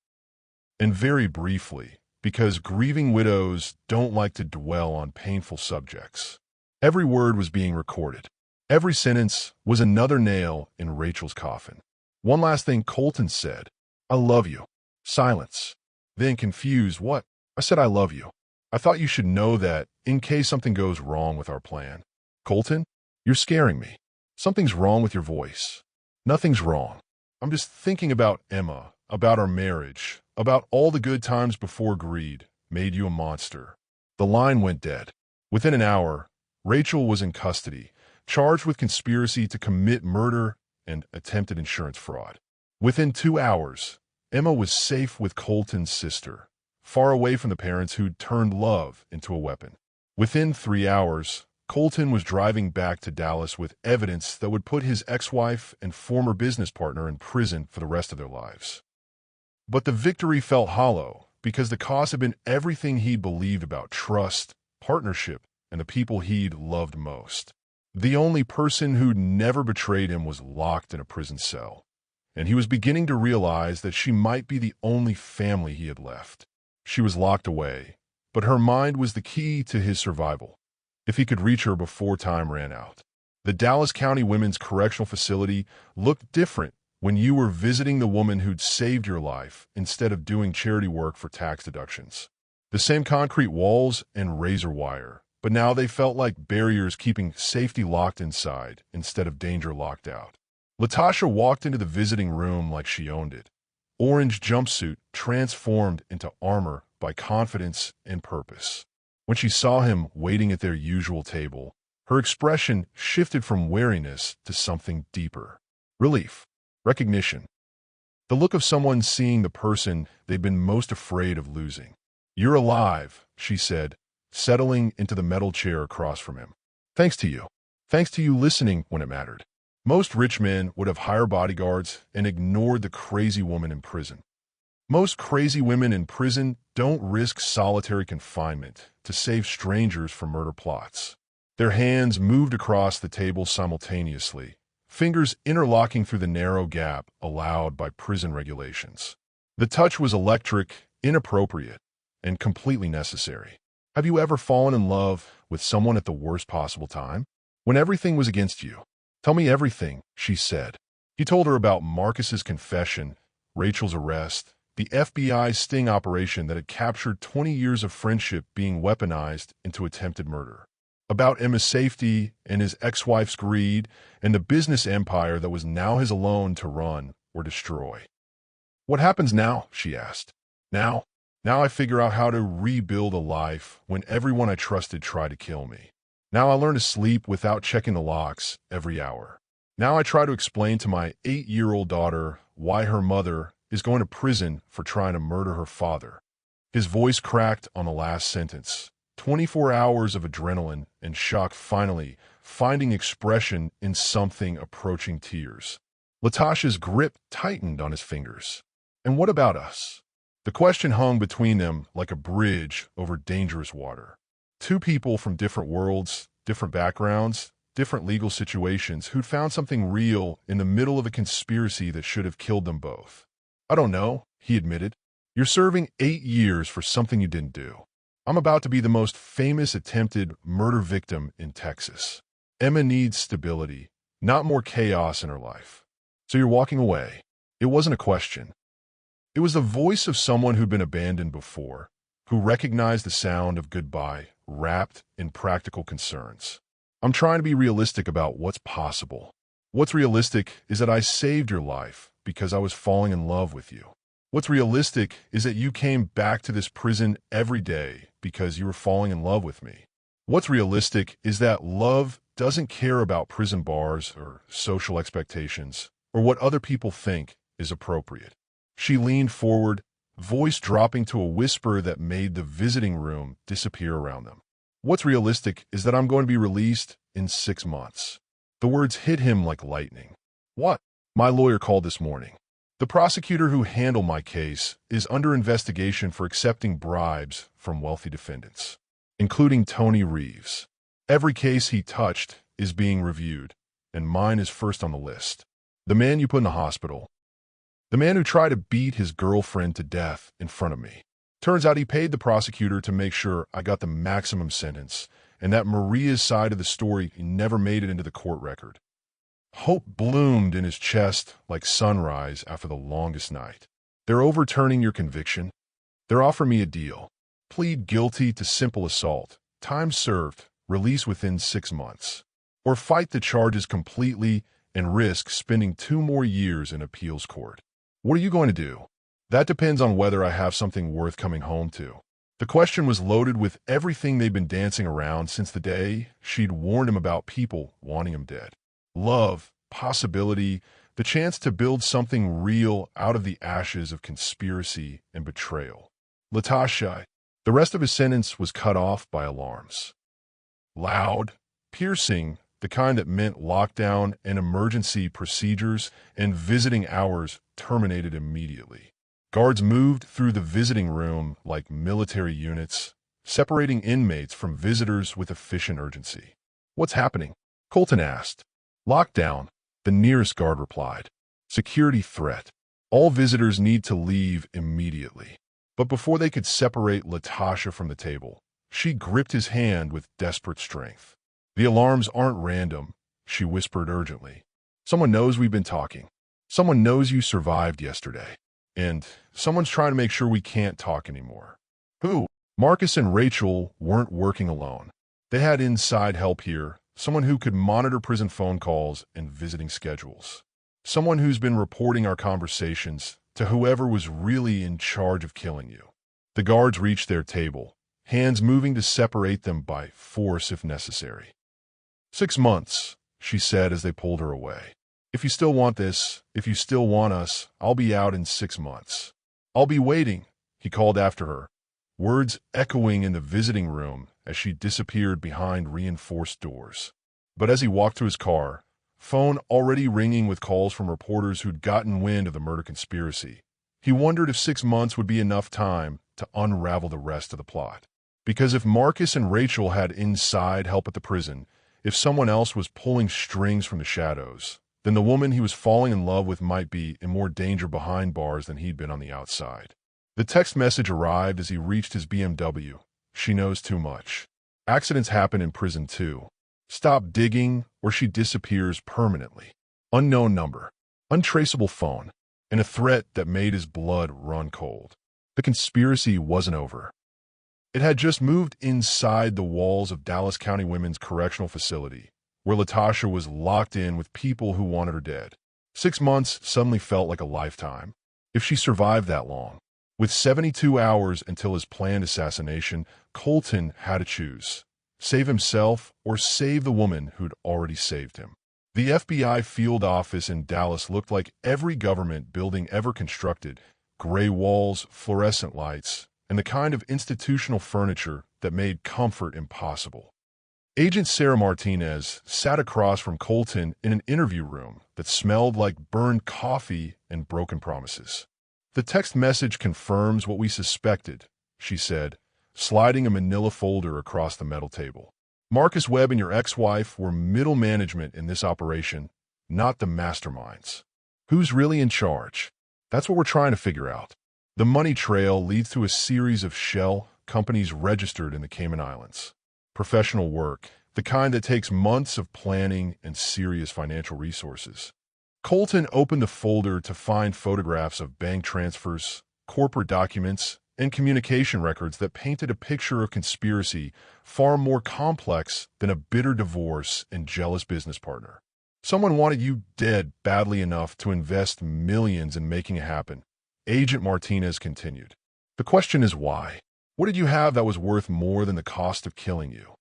and very briefly, because grieving widows don't like to dwell on painful subjects. Every word was being recorded. Every sentence was another nail in Rachel's coffin. One last thing Colton said. I love you. Silence. Then confused, what? I said I love you. I thought you should know that in case something goes wrong with our plan. Colton, you're scaring me. Something's wrong with your voice. Nothing's wrong. I'm just thinking about Emma, about our marriage, about all the good times before greed made you a monster. The line went dead. Within an hour, Rachel was in custody, charged with conspiracy to commit murder and attempted insurance fraud. Within 2 hours, Emma was safe with Colton's sister, far away from the parents who'd turned love into a weapon. Within 3 hours, Colton was driving back to Dallas with evidence that would put his ex-wife and former business partner in prison for the rest of their lives. But the victory felt hollow because the cost had been everything he'd believed about trust, partnership, and the people he'd loved most. The only person who'd never betrayed him was locked in a prison cell, and he was beginning to realize that she might be the only family he had left. She was locked away, but her mind was the key to his survival, if he could reach her before time ran out. The Dallas County Women's Correctional Facility looked different when you were visiting the woman who'd saved your life instead of doing charity work for tax deductions. The same concrete walls and razor wire, but now they felt like barriers keeping safety locked inside instead of danger locked out. Latasha walked into the visiting room like she owned it. Orange jumpsuit transformed into armor by confidence and purpose. When she saw him waiting at their usual table, her expression shifted from wariness to something deeper. Relief. Recognition. The look of someone seeing the person they'd been most afraid of losing. You're alive, she said, settling into the metal chair across from him. Thanks to you. Thanks to you listening when it mattered. Most rich men would have hired bodyguards and ignored the crazy woman in prison. Most crazy women in prison don't risk solitary confinement to save strangers from murder plots. Their hands moved across the table simultaneously, fingers interlocking through the narrow gap allowed by prison regulations. The touch was electric, inappropriate, and completely necessary. Have you ever fallen in love with someone at the worst possible time? When everything was against you? Tell me everything, she said. He told her about Marcus's confession, Rachel's arrest, the FBI sting operation that had captured 20 years of friendship being weaponized into attempted murder. About Emma's safety and his ex-wife's greed and the business empire that was now his alone to run or destroy. What happens now? She asked. Now I figure out how to rebuild a life when everyone I trusted tried to kill me. Now I learn to sleep without checking the locks every hour. Now I try to explain to my 8-year-old daughter why her mother is going to prison for trying to murder her father. His voice cracked on the last sentence. 24 hours of adrenaline and shock finally finding expression in something approaching tears. Latasha's grip tightened on his fingers. And what about us? The question hung between them like a bridge over dangerous water. Two people from different worlds, different backgrounds, different legal situations who'd found something real in the middle of a conspiracy that should have killed them both. I don't know, he admitted. You're serving 8 years for something you didn't do. I'm about to be the most famous attempted murder victim in Texas. Emma needs stability, not more chaos in her life. So you're walking away. It wasn't a question. It was the voice of someone who'd been abandoned before, who recognized the sound of goodbye wrapped in practical concerns. I'm trying to be realistic about what's possible. What's realistic is that I saved your life because I was falling in love with you. What's realistic is that you came back to this prison every day because you were falling in love with me. What's realistic is that love doesn't care about prison bars or social expectations or what other people think is appropriate. She leaned forward, voice dropping to a whisper that made the visiting room disappear around them. What's realistic is that I'm going to be released in 6 months. The words hit him like lightning. What? My lawyer called this morning. The prosecutor who handled my case is under investigation for accepting bribes from wealthy defendants, including Tony Reeves. Every case he touched is being reviewed, and mine is first on the list. The man you put in the hospital. The man who tried to beat his girlfriend to death in front of me. Turns out he paid the prosecutor to make sure I got the maximum sentence, and that Maria's side of the story never made it into the court record. Hope bloomed in his chest like sunrise after the longest night. They're overturning your conviction. They're offering me a deal. Plead guilty to simple assault, time served, release within 6 months. Or fight the charges completely and risk spending 2 more years in appeals court. What are you going to do? That depends on whether I have something worth coming home to. The question was loaded with everything they'd been dancing around since the day she'd warned him about people wanting him dead. Love, possibility, the chance to build something real out of the ashes of conspiracy and betrayal. Latasha. The rest of his sentence was cut off by alarms. Loud, piercing, the kind that meant lockdown and emergency procedures and visiting hours terminated immediately. Guards moved through the visiting room like military units, separating inmates from visitors with efficient urgency. What's happening? Colton asked. Lockdown, the nearest guard replied. Security threat. All visitors need to leave immediately. But before they could separate Latasha from the table, she gripped his hand with desperate strength. The alarms aren't random, she whispered urgently. Someone knows we've been talking. Someone knows you survived yesterday. And someone's trying to make sure we can't talk anymore. Who? Marcus and Rachel weren't working alone. They had inside help here, someone who could monitor prison phone calls and visiting schedules. Someone who's been reporting our conversations to whoever was really in charge of killing you. The guards reached their table, hands moving to separate them by force if necessary. 6 months, she said as they pulled her away. If you still want this, if you still want us, I'll be out in 6 months. I'll be waiting, he called after her, words echoing in the visiting room as she disappeared behind reinforced doors. But as he walked to his car, phone already ringing with calls from reporters who'd gotten wind of the murder conspiracy, he wondered if 6 months would be enough time to unravel the rest of the plot. Because if Marcus and Rachel had inside help at the prison, if someone else was pulling strings from the shadows, then the woman he was falling in love with might be in more danger behind bars than he'd been on the outside. The text message arrived as he reached his BMW. She knows too much. Accidents happen in prison too. Stop digging or she disappears permanently. Unknown number, untraceable phone, and a threat that made his blood run cold. The conspiracy wasn't over. It had just moved inside the walls of Dallas County Women's Correctional Facility, where Latasha was locked in with people who wanted her dead. 6 months suddenly felt like a lifetime. If she survived that long. With 72 hours until his planned assassination, Colton had to choose. Save himself or save the woman who'd already saved him. The FBI field office in Dallas looked like every government building ever constructed. Gray walls, fluorescent lights, and the kind of institutional furniture that made comfort impossible. Agent Sarah Martinez sat across from Colton in an interview room that smelled like burned coffee and broken promises. The text message confirms what we suspected, she said, sliding a manila folder across the metal table. Marcus Webb and your ex-wife were middle management in this operation, not the masterminds. Who's really in charge? That's what we're trying to figure out. The money trail leads to a series of shell companies registered in the Cayman Islands. Professional work, the kind that takes months of planning and serious financial resources. Colton opened the folder to find photographs of bank transfers, corporate documents, and communication records that painted a picture of conspiracy far more complex than a bitter divorce and jealous business partner. Someone wanted you dead badly enough to invest millions in making it happen. Agent Martinez continued. The question is why? What did you have that was worth more than the cost of killing you?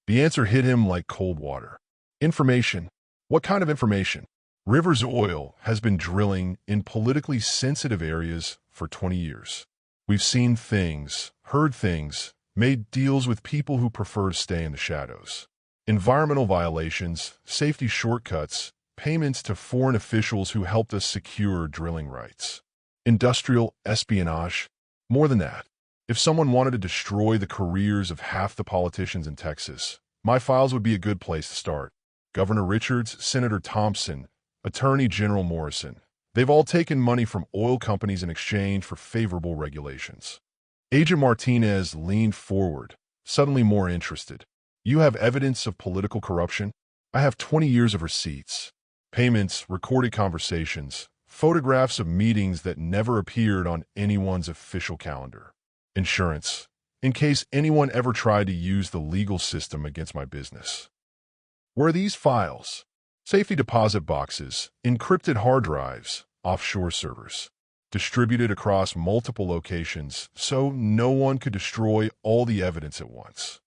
The answer hit him like cold water. Information. What kind of information? Rivers Oil has been drilling in politically sensitive areas for 20 years. We've seen things, heard things, made deals with people who prefer to stay in the shadows. Environmental violations, safety shortcuts, payments to foreign officials who helped us secure drilling rights. Industrial espionage. More than that. If someone wanted to destroy the careers of half the politicians in Texas, my files would be a good place to start. Governor Richards, Senator Thompson, Attorney General Morrison. They've all taken money from oil companies in exchange for favorable regulations. Agent Martinez leaned forward, suddenly more interested. You have evidence of political corruption? I have 20 years of receipts. Payments, recorded conversations, photographs of meetings that never appeared on anyone's official calendar. Insurance, in case anyone ever tried to use the legal system against my business. Where are these files? Safety deposit boxes, encrypted hard drives, offshore servers, distributed across multiple locations so no one could destroy all the evidence at once.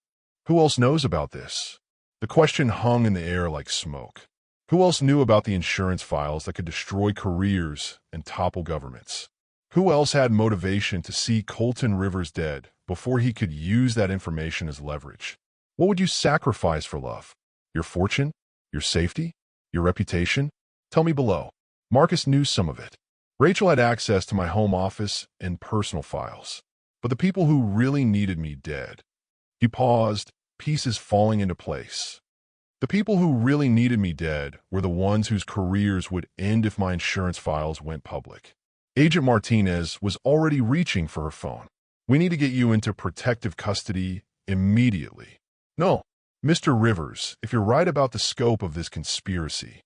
Who else knows about this? The question hung in the air like smoke. Who else knew about the insurance files that could destroy careers and topple governments? Who else had motivation to see Colton Rivers dead before he could use that information as leverage? What would you sacrifice for love? Your fortune? Your safety? Your reputation? Tell me below. Marcus knew some of it. Rachel had access to my home office and personal files. But the people who really needed me dead. He paused, pieces falling into place. The people who really needed me dead were the ones whose careers would end if my insurance files went public. Agent Martinez was already reaching for her phone. We need to get you into protective custody immediately. No, Mr. Rivers, if you're right about the scope of this conspiracy.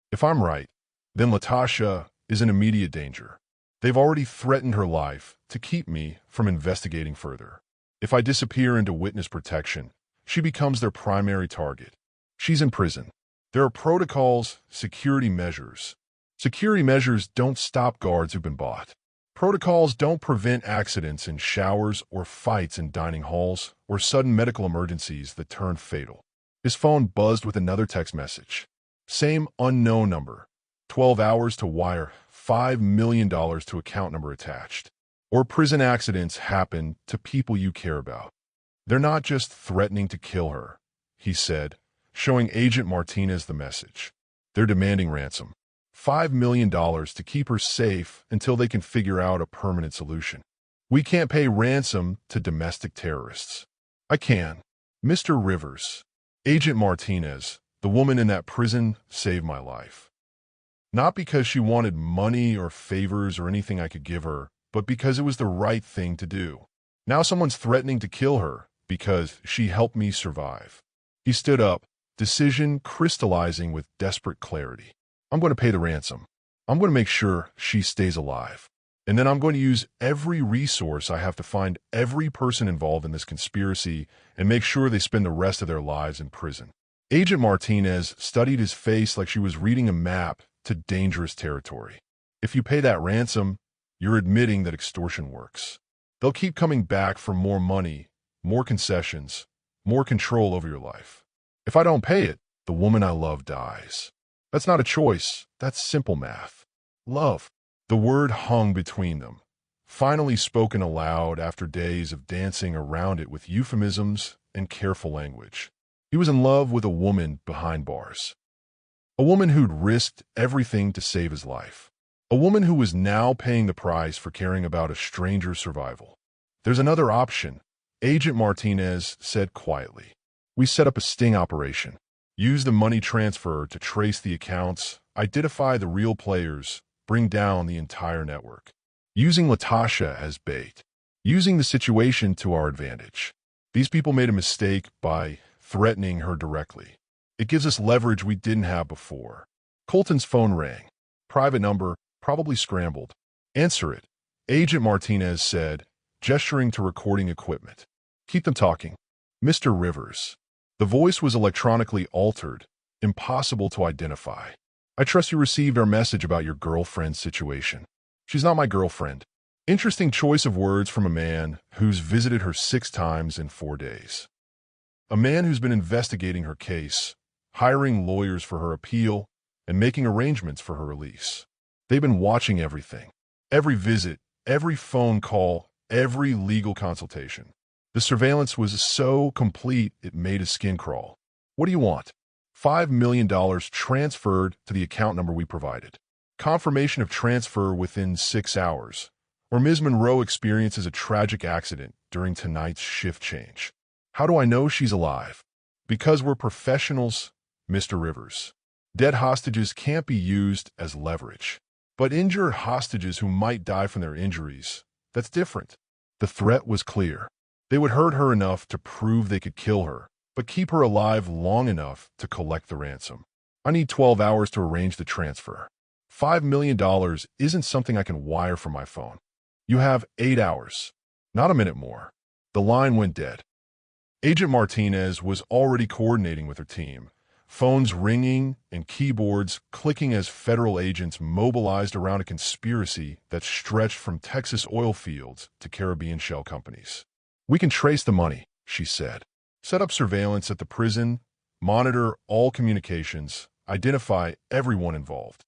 If I'm right, then Latasha is in immediate danger. They've already threatened her life to keep me from investigating further. If I disappear into witness protection, she becomes their primary target. She's in prison. There are protocols, security measures. Security measures don't stop guards who've been bought. Protocols don't prevent accidents in showers or fights in dining halls or sudden medical emergencies that turn fatal. His phone buzzed with another text message. Same unknown number. 12 hours to wire $5 million to account number attached. Or prison accidents happen to people you care about. They're not just threatening to kill her, he said, showing Agent Martinez the message. They're demanding ransom. $5 million to keep her safe until they can figure out a permanent solution. We can't pay ransom to domestic terrorists. I can. Mr. Rivers, Agent Martinez, the woman in that prison, saved my life. Not because she wanted money or favors or anything I could give her, but because it was the right thing to do. Now someone's threatening to kill her because she helped me survive. He stood up, decision crystallizing with desperate clarity. I'm going to pay the ransom. I'm going to make sure she stays alive. And then I'm going to use every resource I have to find every person involved in this conspiracy and make sure they spend the rest of their lives in prison. Agent Martinez studied his face like she was reading a map to dangerous territory. If you pay that ransom, you're admitting that extortion works. They'll keep coming back for more money, more concessions, more control over your life. If I don't pay it, the woman I love dies. That's not a choice. That's simple math. Love. The word hung between them, finally spoken aloud after days of dancing around it with euphemisms and careful language. He was in love with a woman behind bars. A woman who'd risked everything to save his life. A woman who was now paying the price for caring about a stranger's survival. There's another option, Agent Martinez said quietly. We set up a sting operation. Use the money transfer to trace the accounts, identify the real players, bring down the entire network. Using Latasha as bait. Using the situation to our advantage. These people made a mistake by threatening her directly. It gives us leverage we didn't have before. Colton's phone rang. Private number, probably scrambled. Answer it, Agent Martinez said, gesturing to recording equipment. Keep them talking. Mr. Rivers. The voice was electronically altered, impossible to identify. I trust you received our message about your girlfriend's situation. She's not my girlfriend. Interesting choice of words from a man who's visited her 6 times in 4 days. A man who's been investigating her case, hiring lawyers for her appeal, and making arrangements for her release. They've been watching everything. Every visit, every phone call, every legal consultation. The surveillance was so complete it made his skin crawl. What do you want? $5 million transferred to the account number we provided. Confirmation of transfer within 6 hours. Or Ms. Monroe experiences a tragic accident during tonight's shift change. How do I know she's alive? Because we're professionals, Mr. Rivers. Dead hostages can't be used as leverage. But injured hostages who might die from their injuries, that's different. The threat was clear. They would hurt her enough to prove they could kill her, but keep her alive long enough to collect the ransom. I need 12 hours to arrange the transfer. $5 million isn't something I can wire from my phone. You have 8 hours. Not a minute more. The line went dead. Agent Martinez was already coordinating with her team, phones ringing and keyboards clicking as federal agents mobilized around a conspiracy that stretched from Texas oil fields to Caribbean shell companies. We can trace the money, she said. Set up surveillance at the prison, monitor all communications, identify everyone involved.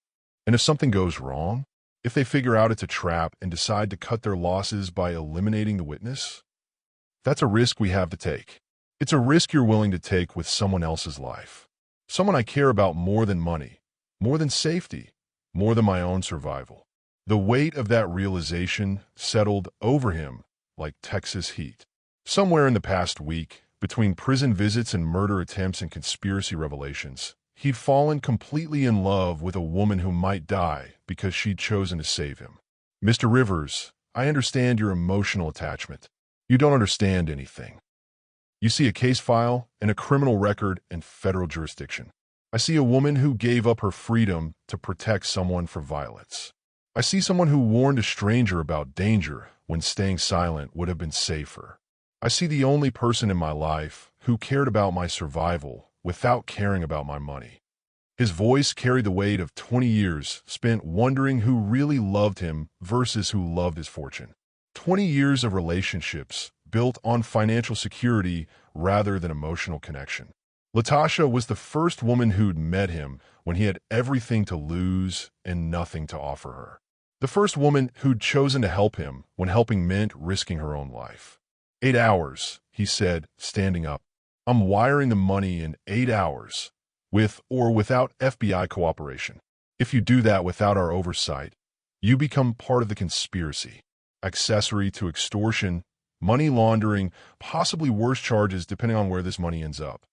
And if something goes wrong, if they figure out it's a trap and decide to cut their losses by eliminating the witness, that's a risk we have to take. It's a risk you're willing to take with someone else's life. Someone I care about more than money, more than safety, more than my own survival. The weight of that realization settled over him like Texas heat. Somewhere in the past week, between prison visits and murder attempts and conspiracy revelations, he'd fallen completely in love with a woman who might die because she'd chosen to save him. Mr. Rivers, I understand your emotional attachment. You don't understand anything. You see a case file and a criminal record in federal jurisdiction. I see a woman who gave up her freedom to protect someone for violence. I see someone who warned a stranger about danger when staying silent would have been safer. I see the only person in my life who cared about my survival without caring about my money. His voice carried the weight of 20 years spent wondering who really loved him versus who loved his fortune. 20 years of relationships built on financial security rather than emotional connection. Latasha was the first woman who'd met him when he had everything to lose and nothing to offer her. The first woman who'd chosen to help him when helping meant risking her own life. 8 hours, he said, standing up. I'm wiring the money in 8 hours, with or without FBI cooperation. If you do that without our oversight, you become part of the conspiracy, accessory to extortion, money laundering, possibly worse charges depending on where this money ends up.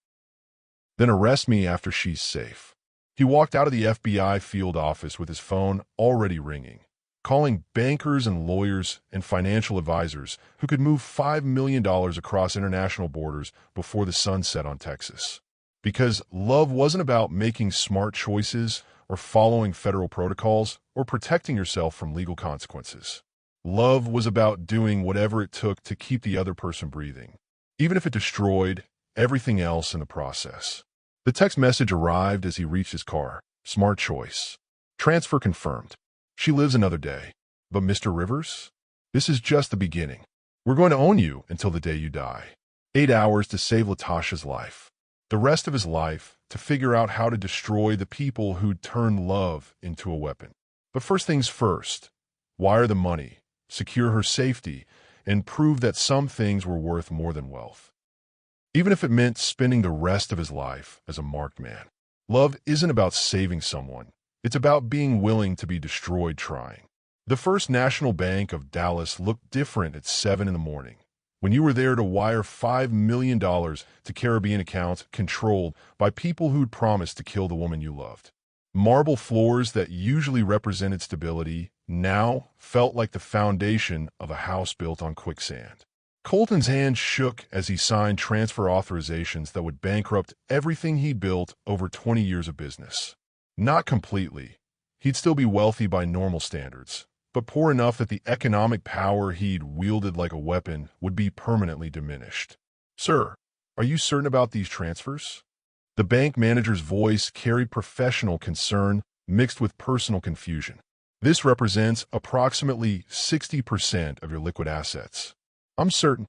Then arrest me after she's safe. He walked out of the FBI field office with his phone already ringing, calling bankers and lawyers and financial advisors who could move $5 million across international borders before the sun set on Texas. Because love wasn't about making smart choices or following federal protocols or protecting yourself from legal consequences. Love was about doing whatever it took to keep the other person breathing, even if it destroyed everything else in the process. The text message arrived as he reached his car. Smart choice. Transfer confirmed. She lives another day. But Mr. Rivers? This is just the beginning. We're going to own you until the day you die. 8 hours to save Latasha's life. The rest of his life to figure out how to destroy the people who'd turned love into a weapon. But first things first, wire the money, secure her safety, and prove that some things were worth more than wealth. Even if it meant spending the rest of his life as a marked man. Love isn't about saving someone. It's about being willing to be destroyed trying. The First National Bank of Dallas looked different at 7 in the morning, when you were there to wire $5 million to Caribbean accounts controlled by people who'd promised to kill the woman you loved. Marble floors that usually represented stability now felt like the foundation of a house built on quicksand. Colton's hand shook as he signed transfer authorizations that would bankrupt everything he'd built over 20 years of business. Not completely. He'd still be wealthy by normal standards, but poor enough that the economic power he'd wielded like a weapon would be permanently diminished. Sir, are you certain about these transfers? The bank manager's voice carried professional concern mixed with personal confusion. This represents approximately 60% of your liquid assets. I'm certain.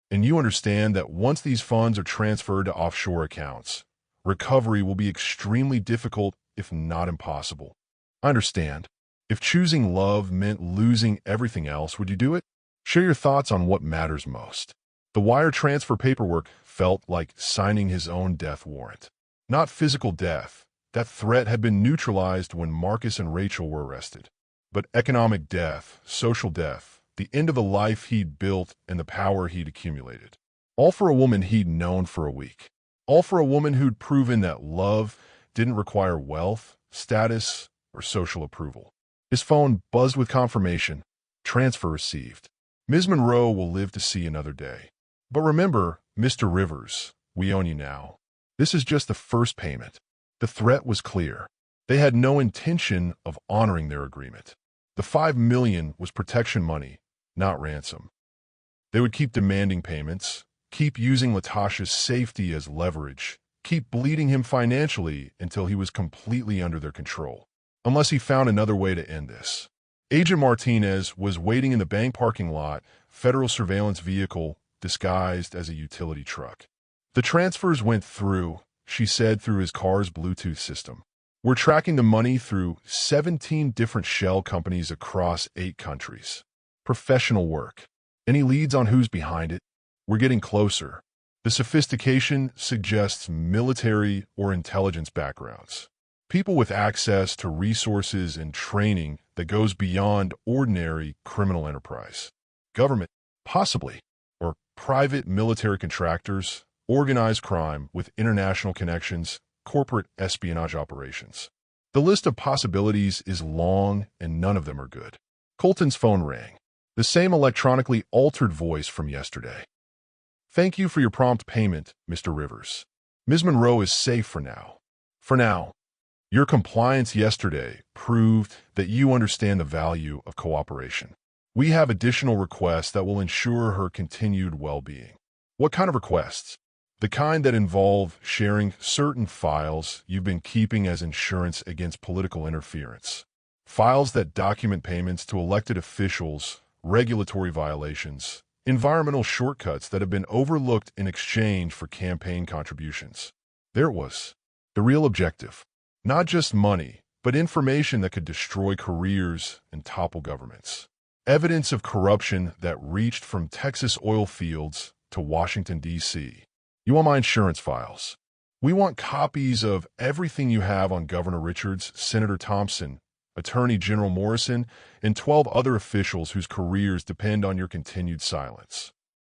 And you understand that once these funds are transferred to offshore accounts, recovery will be extremely difficult if not impossible. I understand. If choosing love meant losing everything else, would you do it? Share your thoughts on what matters most. The wire transfer paperwork felt like signing his own death warrant. Not physical death. That threat had been neutralized when Marcus and Rachel were arrested. But economic death, social death, the end of the life he'd built and the power he'd accumulated. All for a woman he'd known for a week. All for a woman who'd proven that love didn't require wealth, status, or social approval. His phone buzzed with confirmation. Transfer received. Ms. Monroe will live to see another day. But remember, Mr. Rivers, we own you now. This is just the first payment. The threat was clear. They had no intention of honoring their agreement. The $5 million was protection money, not ransom. They would keep demanding payments, keep using Latasha's safety as leverage, keep bleeding him financially until he was completely under their control, unless he found another way to end this. Agent Martinez was waiting in the bank parking lot, federal surveillance vehicle disguised as a utility truck. The transfers went through, she said through his car's Bluetooth system. We're tracking the money through 17 different shell companies across 8 countries. Professional work. Any leads on who's behind it? We're getting closer. The sophistication suggests military or intelligence backgrounds. People with access to resources and training that goes beyond ordinary criminal enterprise. Government, possibly, or private military contractors, organized crime with international connections, corporate espionage operations. The list of possibilities is long and none of them are good. Colton's phone rang. The same electronically altered voice from yesterday. Thank you for your prompt payment, Mr. Rivers. Ms. Monroe is safe for now. For now. Your compliance yesterday proved that you understand the value of cooperation. We have additional requests that will ensure her continued well-being. What kind of requests? The kind that involve sharing certain files you've been keeping as insurance against political interference. Files that document payments to elected officials, regulatory violations, environmental shortcuts that have been overlooked in exchange for campaign contributions. There it was. The real objective. Not just money, but information that could destroy careers and topple governments. Evidence of corruption that reached from Texas oil fields to Washington, D.C. You want my insurance files. We want copies of everything you have on Governor Richards, Senator Thompson, Attorney General Morrison, and 12 other officials whose careers depend on your continued silence.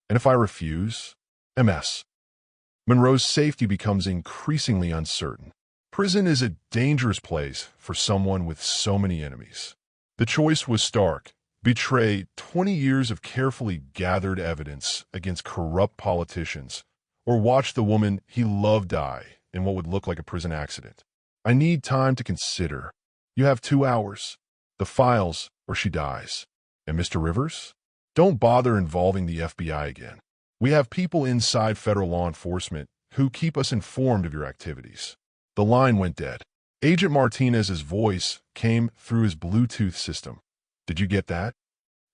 And if I refuse? MS. Monroe's safety becomes increasingly uncertain. Prison is a dangerous place for someone with so many enemies. The choice was stark. Betray 20 years of carefully gathered evidence against corrupt politicians, or watch the woman he loved die in what would look like a prison accident. I need time to consider. You have 2 hours. The files, or she dies. And Mr. Rivers? Don't bother involving the FBI again. We have people inside federal law enforcement who keep us informed of your activities. The line went dead. Agent Martinez's voice came through his Bluetooth system. Did you get that?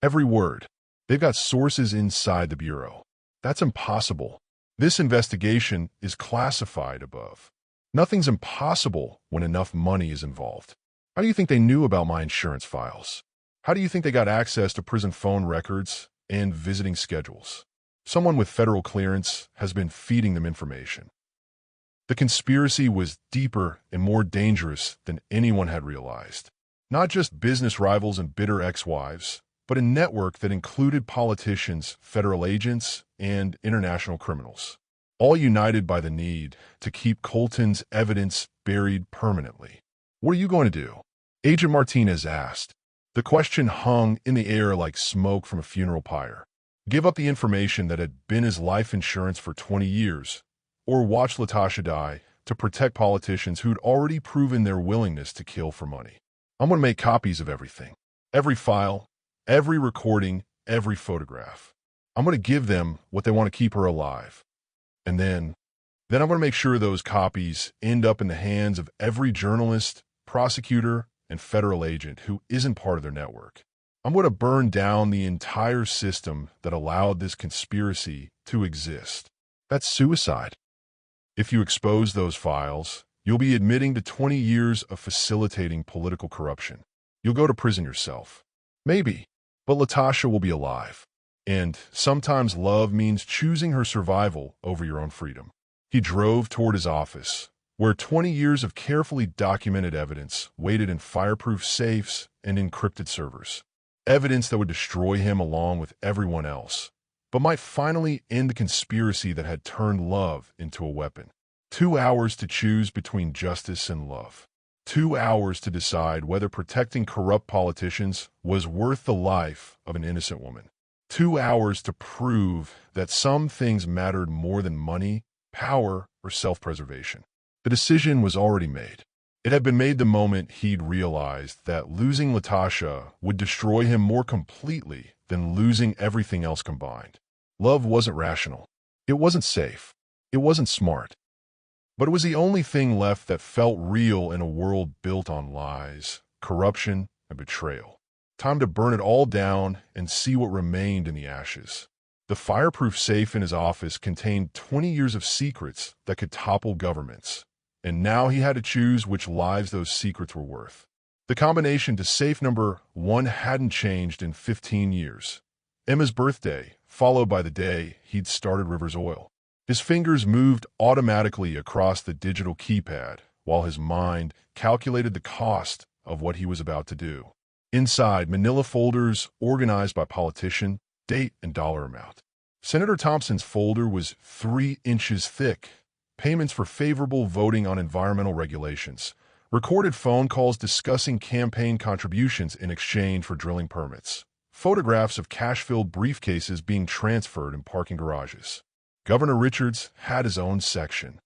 Every word. They've got sources inside the Bureau. That's impossible. This investigation is classified above. Nothing's impossible when enough money is involved. How do you think they knew about my insurance files? How do you think they got access to prison phone records and visiting schedules? Someone with federal clearance has been feeding them information. The conspiracy was deeper and more dangerous than anyone had realized. Not just business rivals and bitter ex-wives, but a network that included politicians, federal agents, and international criminals, all united by the need to keep Colton's evidence buried permanently. What are you going to do? Agent Martinez asked. The question hung in the air like smoke from a funeral pyre. Give up the information that had been his life insurance for 20 years, or watch Latasha die to protect politicians who'd already proven their willingness to kill for money. I'm going to make copies of everything. Every file, every recording, every photograph. I'm going to give them what they want to keep her alive. And then I'm going to make sure those copies end up in the hands of every journalist, prosecutor, and federal agent who isn't part of their network. I'm going to burn down the entire system that allowed this conspiracy to exist. That's suicide. If you expose those files, You'll be admitting to 20 years of facilitating political corruption. You'll go to prison yourself. Maybe, but Latasha will be alive. And sometimes love means choosing her survival over your own freedom. He drove toward his office, where 20 years of carefully documented evidence waited in fireproof safes and encrypted servers. Evidence that would destroy him along with everyone else, but might finally end the conspiracy that had turned love into a weapon. 2 hours to choose between justice and love. 2 hours to decide whether protecting corrupt politicians was worth the life of an innocent woman. 2 hours to prove that some things mattered more than money, power, or self-preservation. The decision was already made. It had been made the moment he'd realized that losing Latasha would destroy him more completely than losing everything else combined. Love wasn't rational. It wasn't safe. It wasn't smart. But it was the only thing left that felt real in a world built on lies, corruption, and betrayal. Time to burn it all down and see what remained in the ashes. The fireproof safe in his office contained 20 years of secrets that could topple governments. And now he had to choose which lives those secrets were worth. The combination to safe number 1 hadn't changed in 15 years. Emma's birthday, followed by the day he'd started Rivers Oil. His fingers moved automatically across the digital keypad, while his mind calculated the cost of what he was about to do. Inside, manila folders organized by politician, date, and dollar amount. Senator Thompson's folder was 3 inches thick. Payments for favorable voting on environmental regulations, recorded phone calls discussing campaign contributions in exchange for drilling permits, photographs of cash-filled briefcases being transferred in parking garages. Governor Richards had his own section.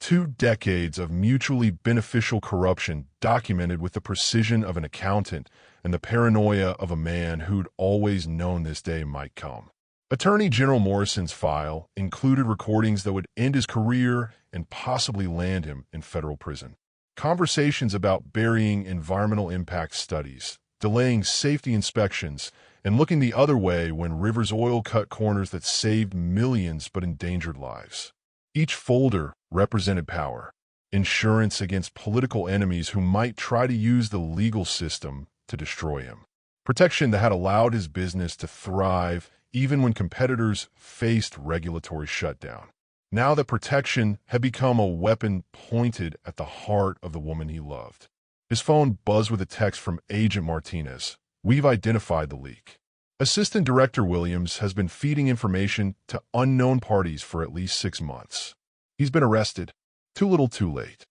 2 decades of mutually beneficial corruption documented with the precision of an accountant and the paranoia of a man who'd always known this day might come. Attorney General Morrison's file included recordings that would end his career and possibly land him in federal prison. Conversations about burying environmental impact studies, delaying safety inspections, and looking the other way when Rivers Oil cut corners that saved millions but endangered lives. Each folder represented power, insurance against political enemies who might try to use the legal system to destroy him. Protection that had allowed his business to thrive even when competitors faced regulatory shutdown. Now that protection had become a weapon pointed at the heart of the woman he loved. His phone buzzed with a text from Agent Martinez. "We've identified the leak. Assistant Director Williams has been feeding information to unknown parties for at least 6 months. He's been arrested. Too little too late."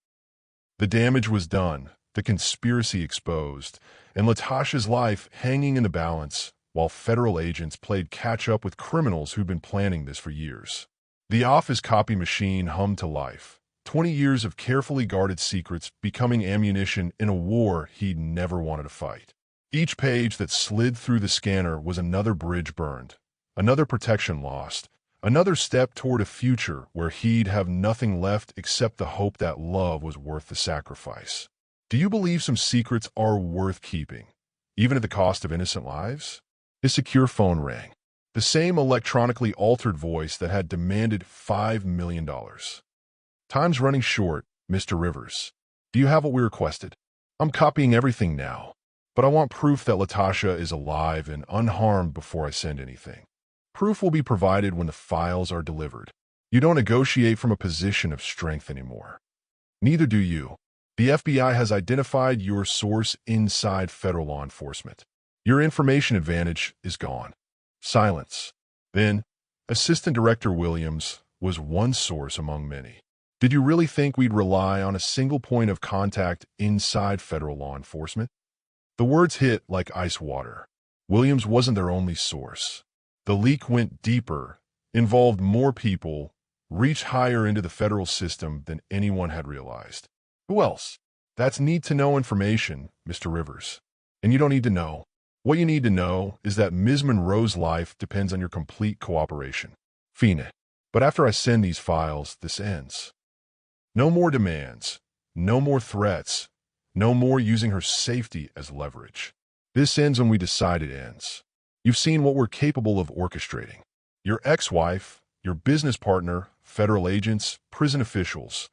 The damage was done, the conspiracy exposed, and Latasha's life hanging in the balance, while federal agents played catch-up with criminals who'd been planning this for years. The office copy machine hummed to life, 20 years of carefully guarded secrets becoming ammunition in a war he'd never wanted to fight. Each page that slid through the scanner was another bridge burned, another protection lost, another step toward a future where he'd have nothing left except the hope that love was worth the sacrifice. Do you believe some secrets are worth keeping, even at the cost of innocent lives? His secure phone rang, the same electronically altered voice that had demanded $5 million. "Time's running short, Mr. Rivers. Do you have what we requested? I'm copying everything now, but I want proof that Latasha is alive and unharmed before I send anything. Proof will be provided when the files are delivered. You don't negotiate from a position of strength anymore. Neither do you. The FBI has identified your source inside federal law enforcement. Your information advantage is gone." Silence. Then, Assistant Director Williams was one source among many. "Did you really think we'd rely on a single point of contact inside federal law enforcement?" The words hit like ice water. Williams wasn't their only source. The leak went deeper, involved more people, reached higher into the federal system than anyone had realized. Who else? That's need-to-know information, Mr. Rivers. And you don't need to know. What you need to know is that Ms. Monroe's life depends on your complete cooperation. Fina. But after I send these files, this ends. No more demands. No more threats. No more using her safety as leverage. This ends when we decide it ends. You've seen what we're capable of orchestrating. Your ex-wife, your business partner, federal agents, prison officials.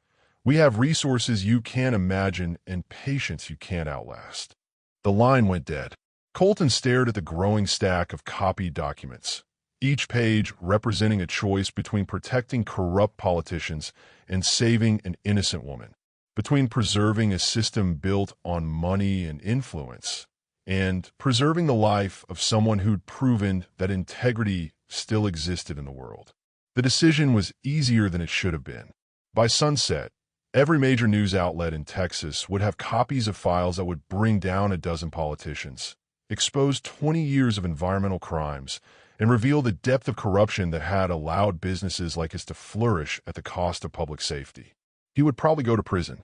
We have resources you can't imagine and patience you can't outlast. The line went dead. Colton stared at the growing stack of copied documents, each page representing a choice between protecting corrupt politicians and saving an innocent woman, between preserving a system built on money and influence, and preserving the life of someone who'd proven that integrity still existed in the world. The decision was easier than it should have been. By sunset, every major news outlet in Texas would have copies of files that would bring down a dozen politicians, expose 20 years of environmental crimes, and reveal the depth of corruption that had allowed businesses like his to flourish at the cost of public safety. He would probably go to prison.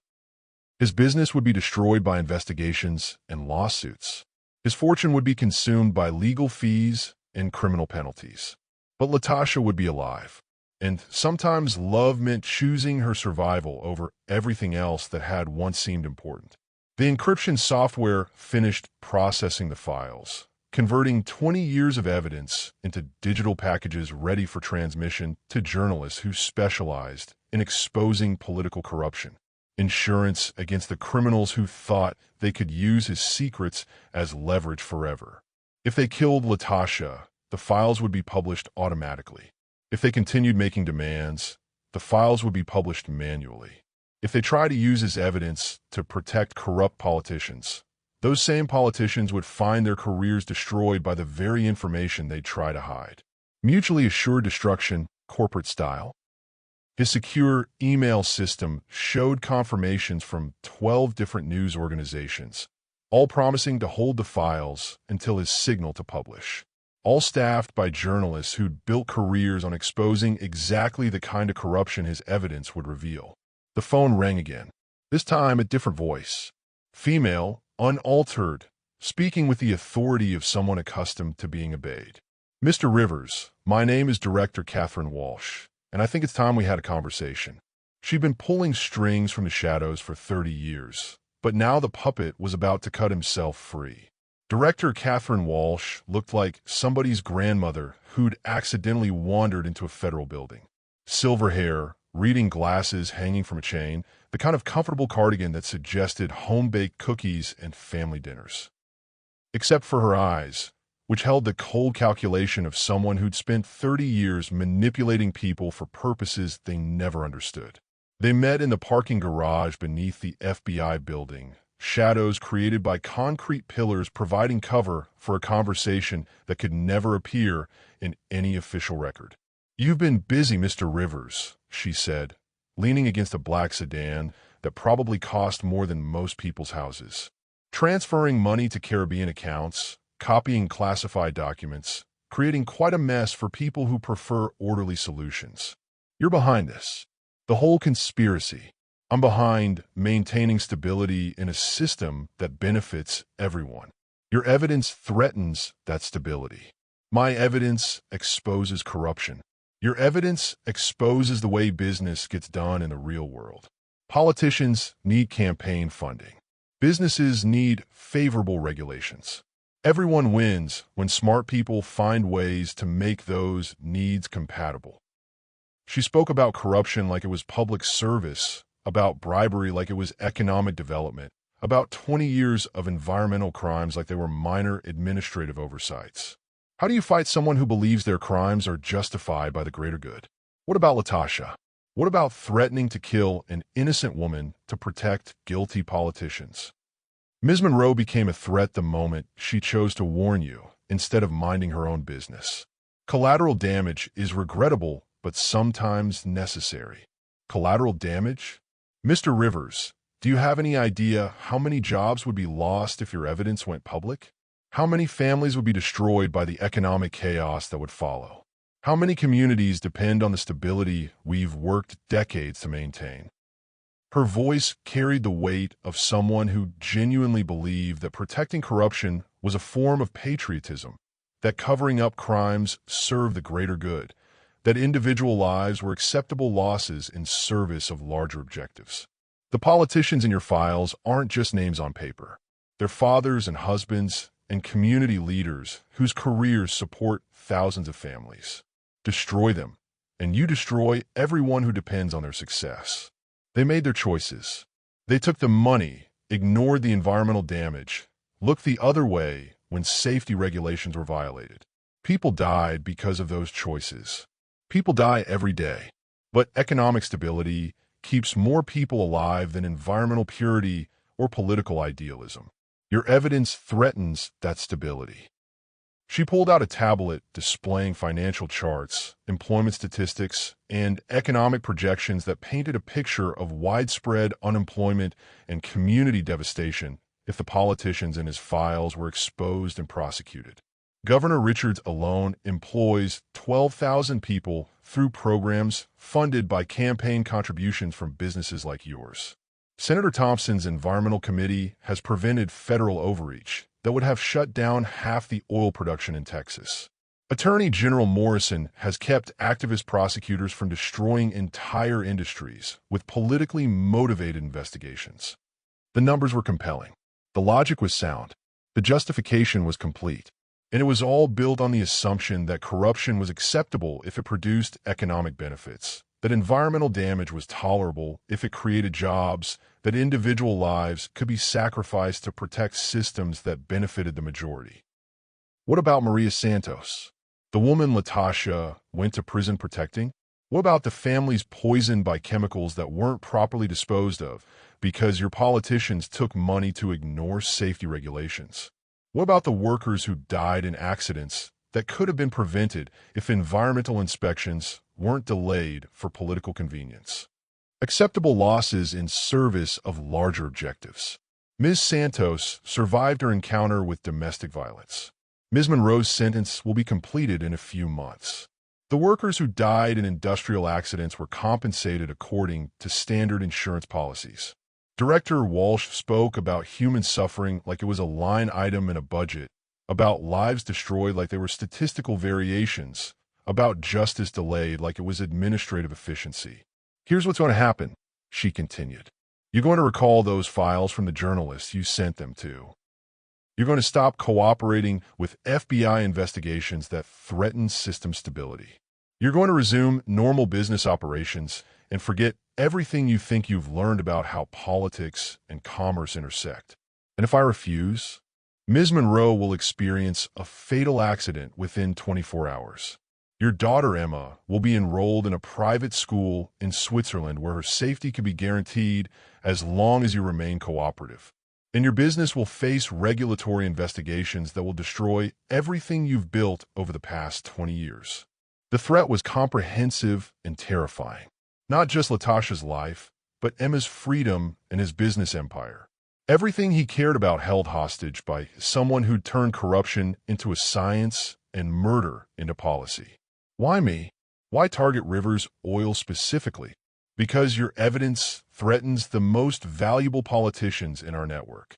His business would be destroyed by investigations and lawsuits. His fortune would be consumed by legal fees and criminal penalties. But Latasha would be alive. And sometimes love meant choosing her survival over everything else that had once seemed important. The encryption software finished processing the files, converting 20 years of evidence into digital packages ready for transmission to journalists who specialized in exposing political corruption, insurance against the criminals who thought they could use his secrets as leverage forever. If they killed Latasha, the files would be published automatically. If they continued making demands, the files would be published manually. If they tried to use as evidence to protect corrupt politicians, those same politicians would find their careers destroyed by the very information they'd try to hide. Mutually assured destruction, corporate style. His secure email system showed confirmations from 12 different news organizations, all promising to hold the files until his signal to publish. All staffed by journalists who'd built careers on exposing exactly the kind of corruption his evidence would reveal. The phone rang again, this time a different voice. Female, unaltered, speaking with the authority of someone accustomed to being obeyed. Mr. Rivers, my name is Director Catherine Walsh, and I think it's time we had a conversation. She'd been pulling strings from the shadows for 30 years, but now the puppet was about to cut himself free. Director Catherine Walsh looked like somebody's grandmother who'd accidentally wandered into a federal building. Silver hair, reading glasses hanging from a chain, the kind of comfortable cardigan that suggested home-baked cookies and family dinners. Except for her eyes, which held the cold calculation of someone who'd spent 30 years manipulating people for purposes they never understood. They met in the parking garage beneath the FBI building, shadows created by concrete pillars providing cover for a conversation that could never appear in any official record. "You've been busy, Mr. Rivers," she said, leaning against a black sedan that probably cost more than most people's houses. Transferring money to Caribbean accounts, copying classified documents, creating quite a mess for people who prefer orderly solutions. You're behind this. The whole conspiracy. I'm behind maintaining stability in a system that benefits everyone. Your evidence threatens that stability. My evidence exposes corruption. Your evidence exposes the way business gets done in the real world. Politicians need campaign funding. Businesses need favorable regulations. Everyone wins when smart people find ways to make those needs compatible. She spoke about corruption like it was public service, about bribery like it was economic development, about 20 years of environmental crimes like they were minor administrative oversights. How do you fight someone who believes their crimes are justified by the greater good? What about Latasha? What about threatening to kill an innocent woman to protect guilty politicians? Ms. Monroe became a threat the moment she chose to warn you instead of minding her own business. Collateral damage is regrettable, but sometimes necessary. Collateral damage? Mr. Rivers, do you have any idea how many jobs would be lost if your evidence went public? How many families would be destroyed by the economic chaos that would follow? How many communities depend on the stability we've worked decades to maintain? Her voice carried the weight of someone who genuinely believed that protecting corruption was a form of patriotism, that covering up crimes served the greater good, that individual lives were acceptable losses in service of larger objectives. The politicians in your files aren't just names on paper. They're fathers and husbands and community leaders whose careers support thousands of families. Destroy them, and you destroy everyone who depends on their success. They made their choices. They took the money, ignored the environmental damage, looked the other way when safety regulations were violated. People died because of those choices. People die every day. But economic stability keeps more people alive than environmental purity or political idealism. Your evidence threatens that stability. She pulled out a tablet displaying financial charts, employment statistics, and economic projections that painted a picture of widespread unemployment and community devastation if the politicians in his files were exposed and prosecuted. Governor Richards alone employs 12,000 people through programs funded by campaign contributions from businesses like yours. Senator Thompson's Environmental Committee has prevented federal overreach that would have shut down half the oil production in Texas. Attorney General Morrison has kept activist prosecutors from destroying entire industries with politically motivated investigations. The numbers were compelling. The logic was sound. The justification was complete. And it was all built on the assumption that corruption was acceptable if it produced economic benefits, that environmental damage was tolerable if it created jobs, that individual lives could be sacrificed to protect systems that benefited the majority. What about Maria Santos, the woman Latasha went to prison protecting? What about the families poisoned by chemicals that weren't properly disposed of because your politicians took money to ignore safety regulations? What about the workers who died in accidents that could have been prevented if environmental inspections weren't delayed for political convenience? Acceptable losses in service of larger objectives. Ms. Santos survived her encounter with domestic violence. Ms. Monroe's sentence will be completed in a few months. The workers who died in industrial accidents were compensated according to standard insurance policies. Director Walsh spoke about human suffering like it was a line item in a budget, about lives destroyed like they were statistical variations, about justice delayed like it was administrative efficiency. Here's what's going to happen, she continued. You're going to recall those files from the journalists you sent them to. You're going to stop cooperating with FBI investigations that threaten system stability. You're going to resume normal business operations and forget everything you think you've learned about how politics and commerce intersect. And if I refuse, Ms. Monroe will experience a fatal accident within 24 hours. Your daughter, Emma, will be enrolled in a private school in Switzerland where her safety can be guaranteed as long as you remain cooperative. And your business will face regulatory investigations that will destroy everything you've built over the past 20 years. The threat was comprehensive and terrifying. Not just Latasha's life, but Emma's freedom and his business empire. Everything he cared about held hostage by someone who'd turned corruption into a science and murder into policy. Why me? Why target Rivers Oil specifically? Because your evidence threatens the most valuable politicians in our network.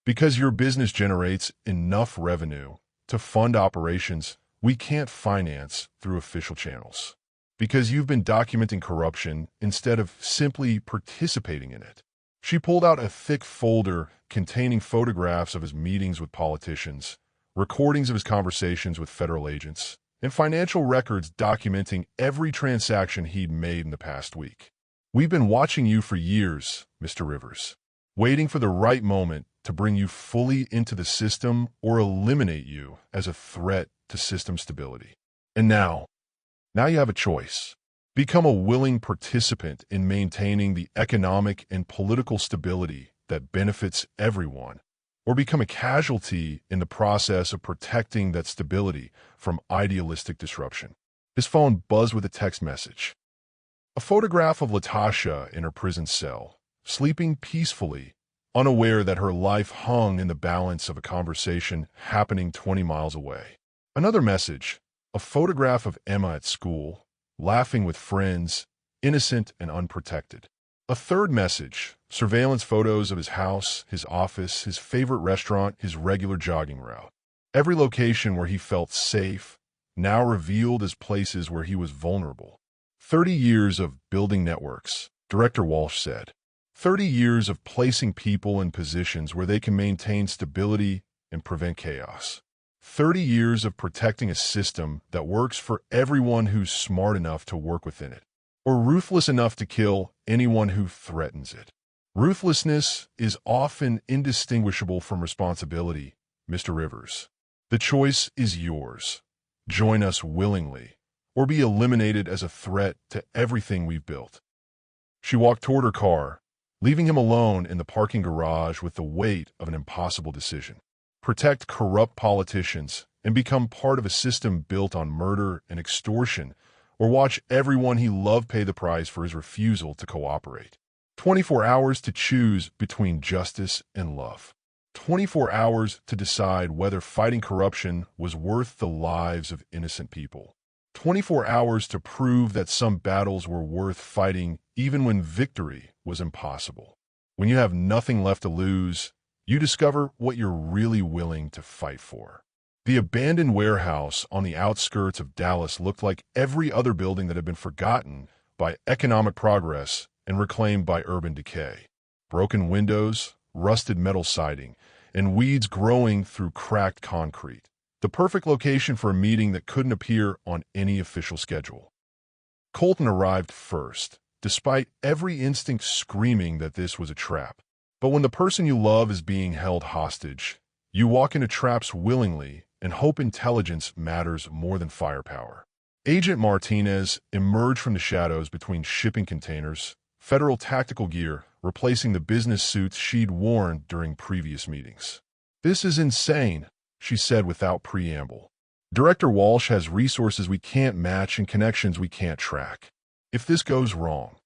Because your business generates enough revenue to fund operations we can't finance through official channels. Because you've been documenting corruption instead of simply participating in it. She pulled out a thick folder containing photographs of his meetings with politicians, recordings of his conversations with federal agents, and financial records documenting every transaction he'd made in the past week. We've been watching you for years, Mr. Rivers, waiting for the right moment to bring you fully into the system or eliminate you as a threat to system stability. And now you have a choice. Become a willing participant in maintaining the economic and political stability that benefits everyone, or become a casualty in the process of protecting that stability from idealistic disruption. His phone buzzed with a text message. A photograph of Latasha in her prison cell, sleeping peacefully, unaware that her life hung in the balance of a conversation happening 20 miles away. Another message, a photograph of Emma at school, laughing with friends, innocent and unprotected. A third message, surveillance photos of his house, his office, his favorite restaurant, his regular jogging route. Every location where he felt safe, now revealed as places where he was vulnerable. 30 years of building networks, Director Walsh said. 30 years of placing people in positions where they can maintain stability and prevent chaos. 30 years of protecting a system that works for everyone who's smart enough to work within it. or ruthless enough to kill anyone who threatens it. Ruthlessness is often indistinguishable from responsibility, Mr. Rivers. The choice is yours. Join us willingly, or be eliminated as a threat to everything we've built. She walked toward her car, leaving him alone in the parking garage with the weight of an impossible decision. Protect corrupt politicians and become part of a system built on murder and extortion, or watch everyone he loved pay the price for his refusal to cooperate. 24 hours to choose between justice and love. 24 hours to decide whether fighting corruption was worth the lives of innocent people. 24 hours to prove that some battles were worth fighting even when victory was impossible. When you have nothing left to lose, you discover what you're really willing to fight for. The abandoned warehouse on the outskirts of Dallas looked like every other building that had been forgotten by economic progress and reclaimed by urban decay. Broken windows, rusted metal siding, and weeds growing through cracked concrete. The perfect location for a meeting that couldn't appear on any official schedule. Colton arrived first, despite every instinct screaming that this was a trap. But when the person you love is being held hostage, you walk into traps willingly and hope intelligence matters more than firepower. Agent Martinez emerged from the shadows between shipping containers, federal tactical gear replacing the business suits she'd worn during previous meetings. "This is insane," she said without preamble. "Director Walsh has resources we can't match and connections we can't track. If this goes wrong,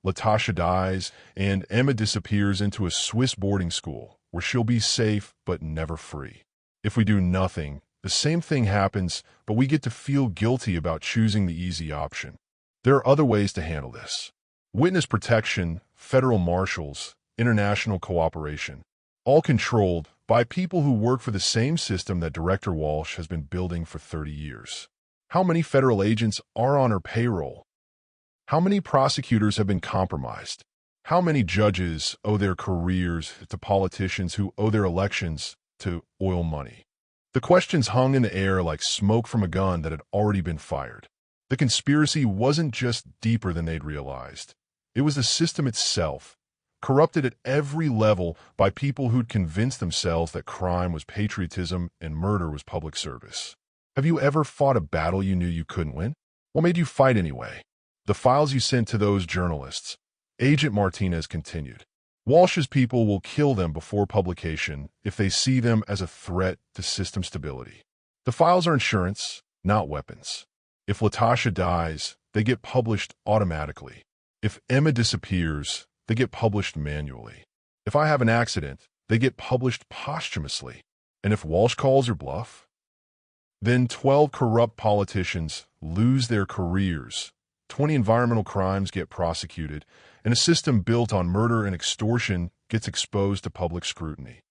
Latasha dies and Emma disappears into a Swiss boarding school where she'll be safe but never free. If we do nothing, the same thing happens, but we get to feel guilty about choosing the easy option. There are other ways to handle this. Witness protection, federal marshals, international cooperation, all controlled by people who work for the same system that Director Walsh has been building for 30 years. How many federal agents are on her payroll? How many prosecutors have been compromised? How many judges owe their careers to politicians who owe their elections to oil money?" The questions hung in the air like smoke from a gun that had already been fired. The conspiracy wasn't just deeper than they'd realized. It was the system itself, corrupted at every level by people who'd convinced themselves that crime was patriotism and murder was public service. Have you ever fought a battle you knew you couldn't win? What made you fight anyway? The files you sent to those journalists, Agent Martinez continued. Walsh's people will kill them before publication if they see them as a threat to system stability. The files are insurance, not weapons. If Latasha dies, they get published automatically. If Emma disappears, they get published manually. If I have an accident, they get published posthumously. And if Walsh calls her bluff, then 12 corrupt politicians lose their careers, 20 environmental crimes get prosecuted, and a system built on murder and extortion gets exposed to public scrutiny.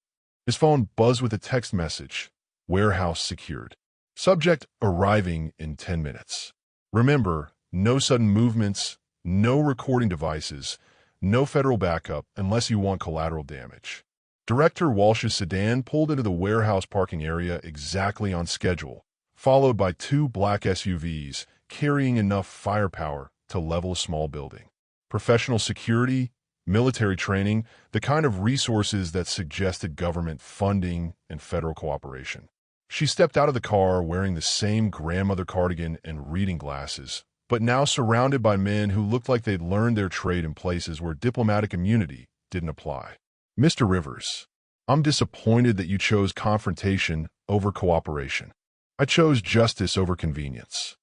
His phone buzzed with a text message, "Warehouse secured. Subject arriving in 10 minutes. Remember, no sudden movements, no recording devices, no federal backup unless you want collateral damage." Director Walsh's sedan pulled into the warehouse parking area exactly on schedule, followed by 2 black SUVs carrying enough firepower to level a small building. Professional security, military training, the kind of resources that suggested government funding and federal cooperation. She stepped out of the car wearing the same grandmother cardigan and reading glasses, but now surrounded by men who looked like they'd learned their trade in places where diplomatic immunity didn't apply. "Mr. Rivers, I'm disappointed that you chose confrontation over cooperation. I chose justice over convenience.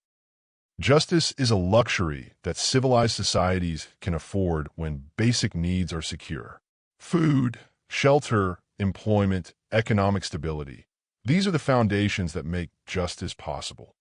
Justice is a luxury that civilized societies can afford when basic needs are secure. Food, shelter, employment, economic stability. These are the foundations that make justice possible."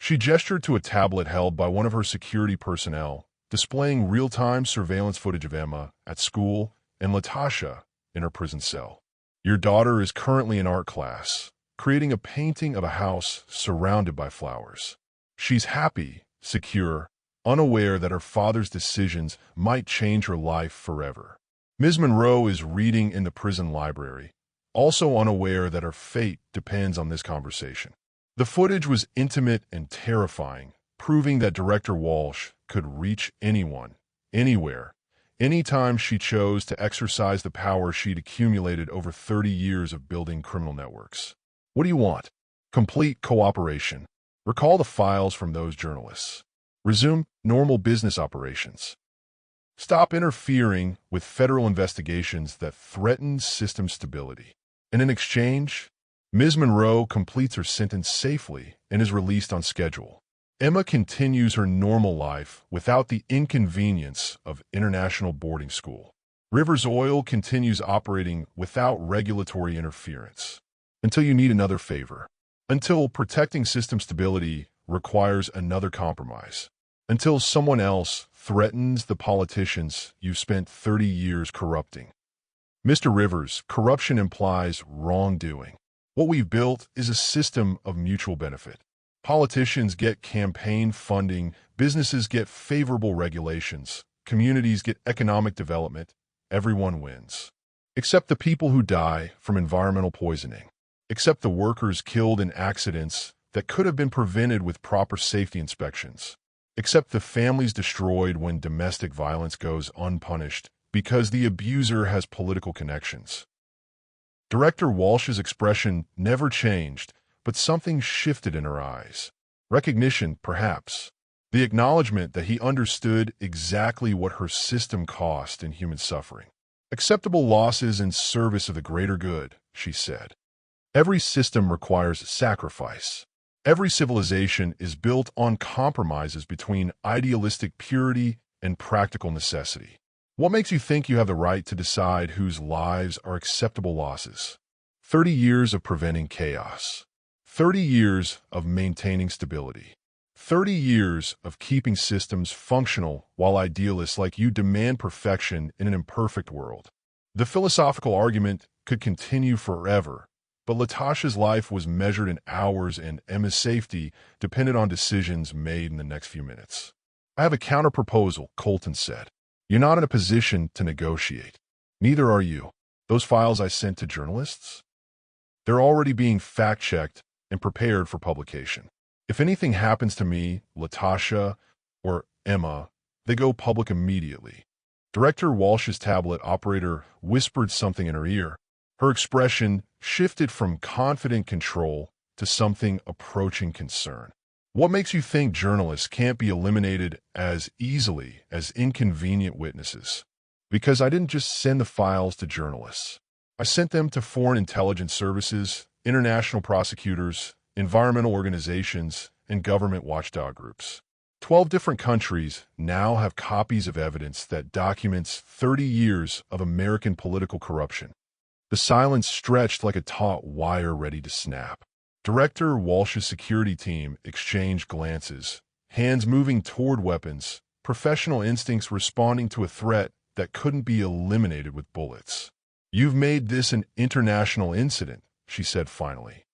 She gestured to a tablet held by one of her security personnel, displaying real-time surveillance footage of Emma at school and Latasha in her prison cell. "Your daughter is currently in art class, creating a painting of a house surrounded by flowers. She's happy, secure, unaware that her father's decisions might change her life forever. Ms. Monroe is reading in the prison library, also unaware that her fate depends on this conversation." The footage was intimate and terrifying, proving that Director Walsh could reach anyone, anywhere, anytime she chose to exercise the power she'd accumulated over 30 years of building criminal networks. What do you want? Complete cooperation. Recall the files from those journalists. Resume normal business operations. Stop interfering with federal investigations that threaten system stability. And in exchange, Ms. Monroe completes her sentence safely and is released on schedule. Emma continues her normal life without the inconvenience of international boarding school. Rivers Oil continues operating without regulatory interference. Until you need another favor. Until protecting system stability requires another compromise. Until someone else threatens the politicians you've spent 30 years corrupting. Mr. Rivers, corruption implies wrongdoing. What we've built is a system of mutual benefit. Politicians get campaign funding, businesses get favorable regulations, communities get economic development, everyone wins. Except the people who die from environmental poisoning. Except the workers killed in accidents that could have been prevented with proper safety inspections. Except the families destroyed when domestic violence goes unpunished because the abuser has political connections. Director Walsh's expression never changed, but something shifted in her eyes. Recognition, perhaps. The acknowledgement that he understood exactly what her system cost in human suffering. Acceptable losses in service of the greater good, she said. Every system requires sacrifice. Every civilization is built on compromises between idealistic purity and practical necessity. What makes you think you have the right to decide whose lives are acceptable losses? 30 years of preventing chaos. 30 years of maintaining stability. 30 years of keeping systems functional while idealists like you demand perfection in an imperfect world. The philosophical argument could continue forever, but Latasha's life was measured in hours and Emma's safety depended on decisions made in the next few minutes. I have a counter-proposal, Colton said. You're not in a position to negotiate. Neither are you. Those files I sent to journalists? They're already being fact-checked and prepared for publication. If anything happens to me, Latasha, or Emma, they go public immediately. Director Walsh's tablet operator whispered something in her ear. Her expression shifted from confident control to something approaching concern. What makes you think journalists can't be eliminated as easily as inconvenient witnesses? Because I didn't just send the files to journalists. I sent them to foreign intelligence services, international prosecutors, environmental organizations, and government watchdog groups. 12 different countries now have copies of evidence that documents 30 years of American political corruption. The silence stretched like a taut wire ready to snap. Director Walsh's security team exchanged glances, hands moving toward weapons, professional instincts responding to a threat that couldn't be eliminated with bullets. You've made this an international incident, she said finally.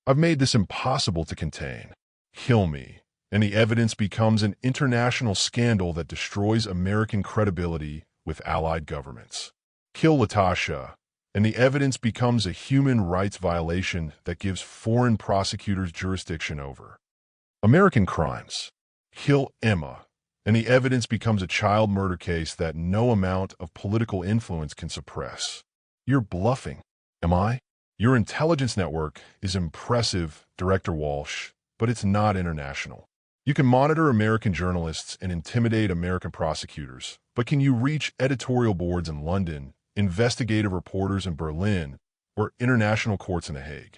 I've made this impossible to contain. Kill me, and the evidence becomes an international scandal that destroys American credibility with allied governments. Kill Latasha, and the evidence becomes a human rights violation that gives foreign prosecutors jurisdiction over American crimes. Kill Emma, and the evidence becomes a child murder case that no amount of political influence can suppress. You're bluffing, am I? Your intelligence network is impressive, Director Walsh, but it's not international. You can monitor American journalists and intimidate American prosecutors, but can you reach editorial boards in London, investigative reporters in Berlin, or international courts in The Hague?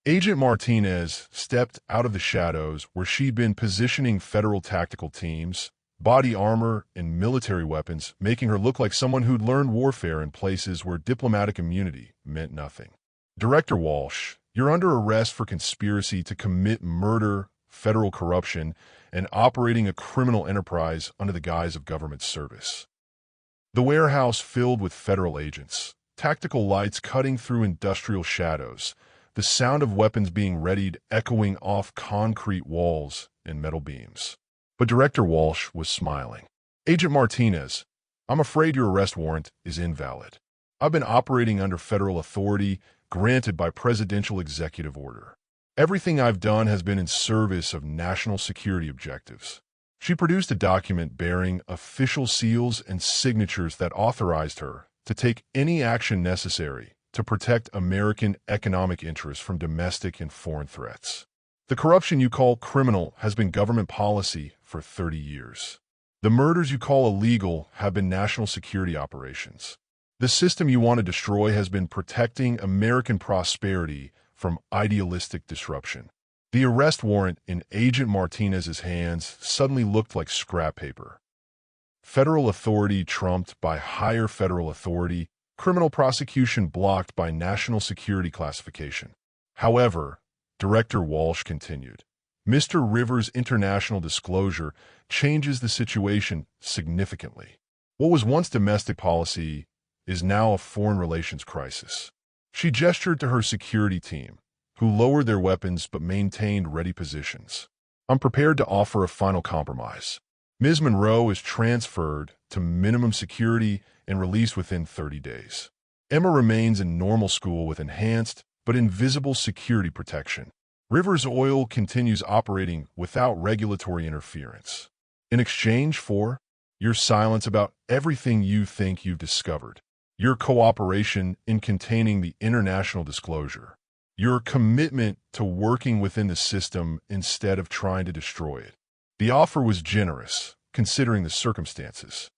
Agent Martinez stepped out of the shadows where she'd been positioning federal tactical teams, body armor, and military weapons, making her look like someone who'd learned warfare in places where diplomatic immunity meant nothing. Director Walsh, you're under arrest for conspiracy to commit murder, federal corruption, and operating a criminal enterprise under the guise of government service. The warehouse filled with federal agents, tactical lights cutting through industrial shadows, the sound of weapons being readied echoing off concrete walls and metal beams. But Director Walsh was smiling. Agent Martinez, I'm afraid your arrest warrant is invalid. I've been operating under federal authority granted by presidential executive order. Everything I've done has been in service of national security objectives. She produced a document bearing official seals and signatures that authorized her to take any action necessary to protect American economic interests from domestic and foreign threats. The corruption you call criminal has been government policy for 30 years. The murders you call illegal have been national security operations. The system you want to destroy has been protecting American prosperity from idealistic disruption. The arrest warrant in Agent Martinez's hands suddenly looked like scrap paper. Federal authority trumped by higher federal authority, criminal prosecution blocked by national security classification. However, Director Walsh continued, Mr. Rivers' international disclosure changes the situation significantly. What was once domestic policy is now a foreign relations crisis. She gestured to her security team, who lowered their weapons but maintained ready positions. I'm prepared to offer a final compromise. Ms. Monroe is transferred to minimum security and released within 30 days. Emma remains in normal school with enhanced but invisible security protection. Rivers Oil continues operating without regulatory interference. In exchange for your silence about everything you think you've discovered, your cooperation in containing the international disclosure, your commitment to working within the system instead of trying to destroy it. The offer was generous, considering the circumstances.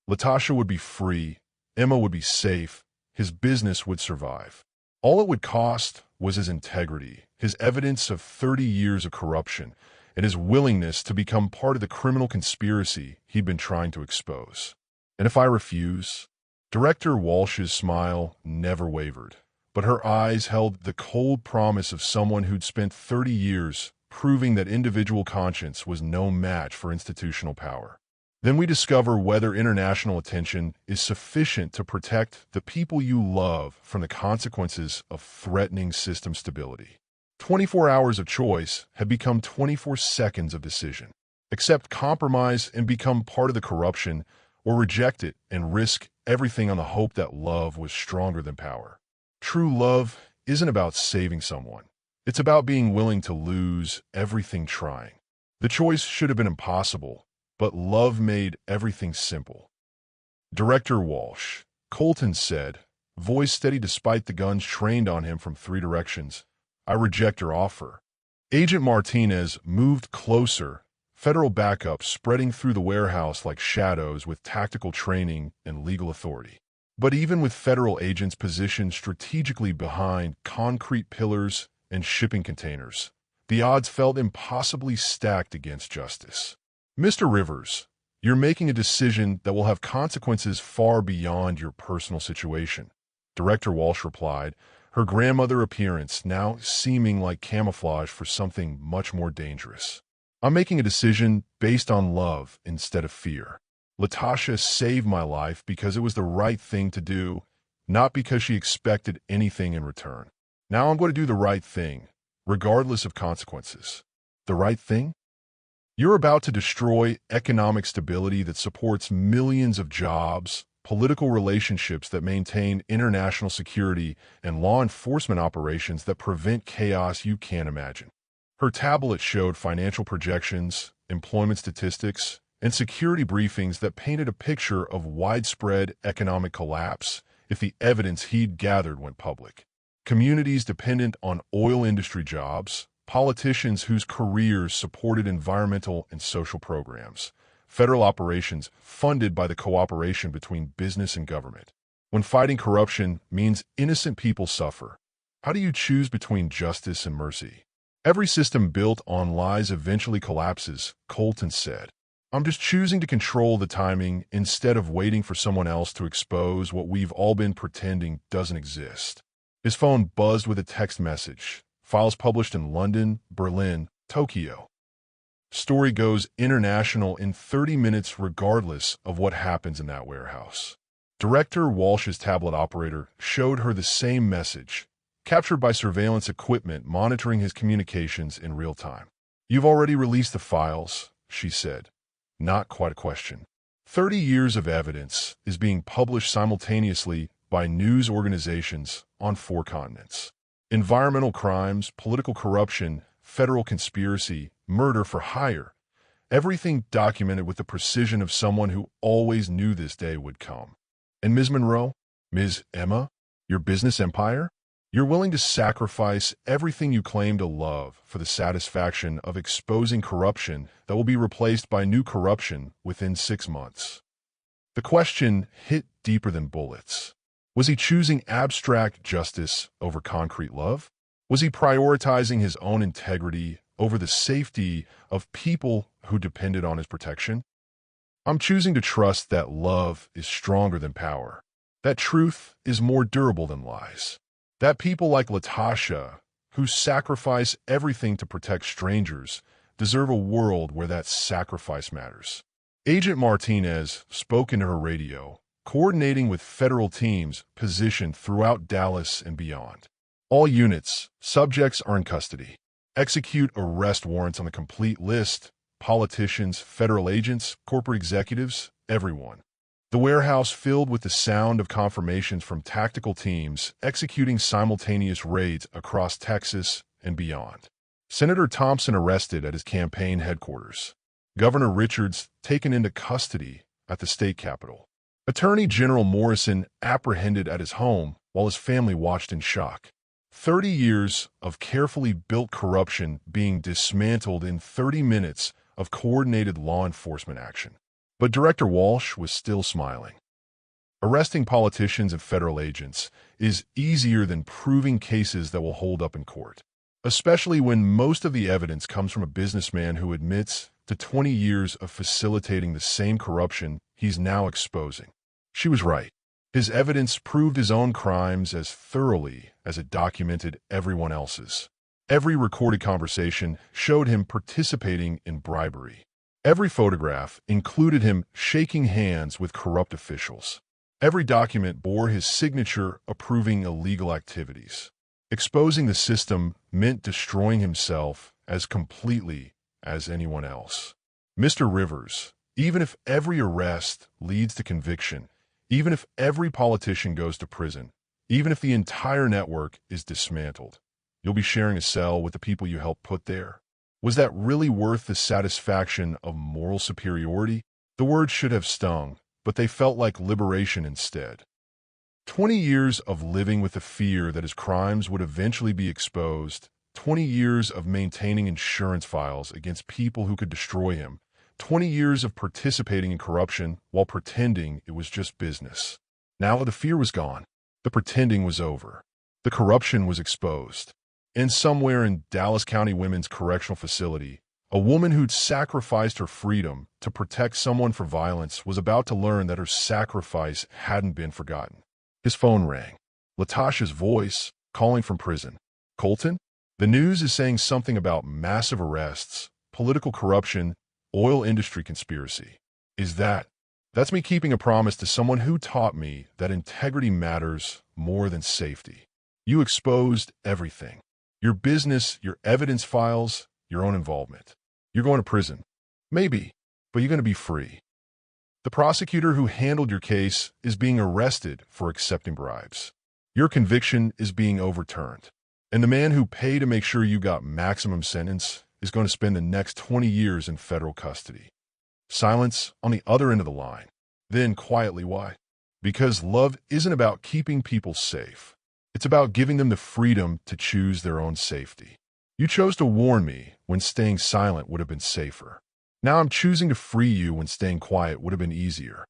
Latasha would be free, Emma would be safe, his business would survive. All it would cost was his integrity, his evidence of 30 years of corruption, and his willingness to become part of the criminal conspiracy he'd been trying to expose. And if I refuse? Director Walsh's smile never wavered, but her eyes held the cold promise of someone who'd spent 30 years proving that individual conscience was no match for institutional power. Then we discover whether international attention is sufficient to protect the people you love from the consequences of threatening system stability. 24 hours of choice have become 24 seconds of decision. Accept compromise and become part of the corruption, or reject it and risk everything on the hope that love was stronger than power. True love isn't about saving someone. It's about being willing to lose everything trying. The choice should have been impossible, but love made everything simple. Director Walsh, Colton said, voice steady despite the guns trained on him from 3 directions, I reject your offer. Agent Martinez moved closer, federal backup spreading through the warehouse like shadows with tactical training and legal authority. But even with federal agents positioned strategically behind concrete pillars and shipping containers, the odds felt impossibly stacked against justice. Mr. Rivers, you're making a decision that will have consequences far beyond your personal situation, Director Walsh replied, her grandmother appearance now seeming like camouflage for something much more dangerous. I'm making a decision based on love instead of fear. Latasha saved my life because it was the right thing to do, not because she expected anything in return. Now I'm going to do the right thing, regardless of consequences. The right thing? You're about to destroy economic stability that supports millions of jobs, political relationships that maintain international security, and law enforcement operations that prevent chaos you can't imagine. Her tablet showed financial projections, employment statistics, and security briefings that painted a picture of widespread economic collapse if the evidence he'd gathered went public. Communities dependent on oil industry jobs, politicians whose careers supported environmental and social programs, federal operations funded by the cooperation between business and government. When fighting corruption means innocent people suffer, how do you choose between justice and mercy? Every system built on lies eventually collapses, Colton said. I'm just choosing to control the timing instead of waiting for someone else to expose what we've all been pretending doesn't exist. His phone buzzed with a text message. Files published in London, Berlin, Tokyo. Story goes international in 30 minutes regardless of what happens in that warehouse. Director Walsh's tablet operator showed her the same message, captured by surveillance equipment monitoring his communications in real time. You've already released the files, she said. Not quite a question. 30 years of evidence is being published simultaneously by news organizations on 4 continents. Environmental crimes, political corruption, federal conspiracy, murder for hire. Everything documented with the precision of someone who always knew this day would come. And Ms. Monroe, Ms. Emma, your business empire? You're willing to sacrifice everything you claim to love for the satisfaction of exposing corruption that will be replaced by new corruption within 6 months. The question hit deeper than bullets. Was he choosing abstract justice over concrete love? Was he prioritizing his own integrity over the safety of people who depended on his protection? I'm choosing to trust that love is stronger than power, that truth is more durable than lies, that people like Latasha, who sacrifice everything to protect strangers, deserve a world where that sacrifice matters. Agent Martinez spoke into her radio, coordinating with federal teams positioned throughout Dallas and beyond. All units, subjects are in custody. Execute arrest warrants on the complete list, politicians, federal agents, corporate executives, everyone. The warehouse filled with the sound of confirmations from tactical teams executing simultaneous raids across Texas and beyond. Senator Thompson arrested at his campaign headquarters. Governor Richards taken into custody at the state capitol. Attorney General Morrison apprehended at his home while his family watched in shock. 30 years of carefully built corruption being dismantled in 30 minutes of coordinated law enforcement action. But Director Walsh was still smiling. Arresting politicians and federal agents is easier than proving cases that will hold up in court, especially when most of the evidence comes from a businessman who admits to 20 years of facilitating the same corruption he's now exposing. She was right. His evidence proved his own crimes as thoroughly as it documented everyone else's. Every recorded conversation showed him participating in bribery. Every photograph included him shaking hands with corrupt officials. Every document bore his signature approving illegal activities. Exposing the system meant destroying himself as completely as anyone else. Mr. Rivers, even if every arrest leads to conviction, even if every politician goes to prison, even if the entire network is dismantled, you'll be sharing a cell with the people you helped put there. Was that really worth the satisfaction of moral superiority? The words should have stung, but they felt like liberation instead. 20 years of living with the fear that his crimes would eventually be exposed, 20 years of maintaining insurance files against people who could destroy him, 20 years of participating in corruption while pretending it was just business. Now the fear was gone. The pretending was over. The corruption was exposed. And somewhere in Dallas County Women's Correctional Facility, a woman who'd sacrificed her freedom to protect someone for violence was about to learn that her sacrifice hadn't been forgotten. His phone rang. Latasha's voice, calling from prison. Colton? The news is saying something about massive arrests, political corruption, oil industry conspiracy. That's me keeping a promise to someone who taught me that integrity matters more than safety. You exposed everything. Your business, your evidence files, your own involvement. You're going to prison. Maybe, but you're going to be free. The prosecutor who handled your case is being arrested for accepting bribes. Your conviction is being overturned. And the man who paid to make sure you got maximum sentence is going to spend the next 20 years in federal custody. Silence on the other end of the line. Then quietly, why? Because love isn't about keeping people safe. It's about giving them the freedom to choose their own safety. You chose to warn me when staying silent would have been safer. Now I'm choosing to free you when staying quiet would have been easier.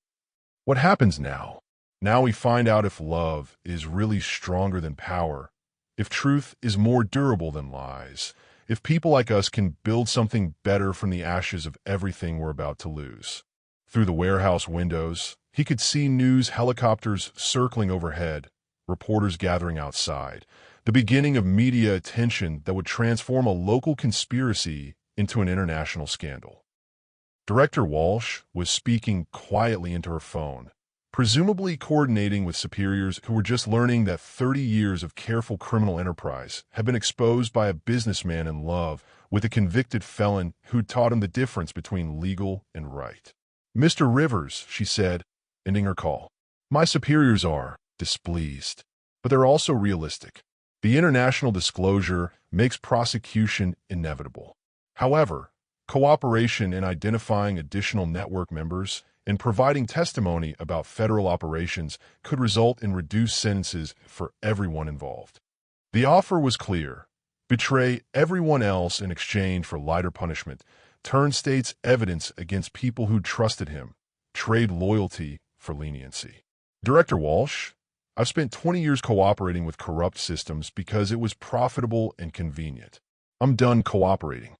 What happens now? Now we find out if love is really stronger than power, if truth is more durable than lies, if people like us can build something better from the ashes of everything we're about to lose. Through the warehouse windows, he could see news helicopters circling overhead, reporters gathering outside, the beginning of media attention that would transform a local conspiracy into an international scandal. Director Walsh was speaking quietly into her phone, presumably coordinating with superiors who were just learning that 30 years of careful criminal enterprise had been exposed by a businessman in love with a convicted felon who'd taught him the difference between legal and right. Mr. Rivers, she said, ending her call. My superiors are displeased, but they're also realistic. The international disclosure makes prosecution inevitable. However, cooperation in identifying additional network members and providing testimony about federal operations could result in reduced sentences for everyone involved. The offer was clear: betray everyone else in exchange for lighter punishment, turn state's evidence against people who trusted him, trade loyalty for leniency. Director Walsh: I've spent 20 years cooperating with corrupt systems because it was profitable and convenient. I'm done cooperating.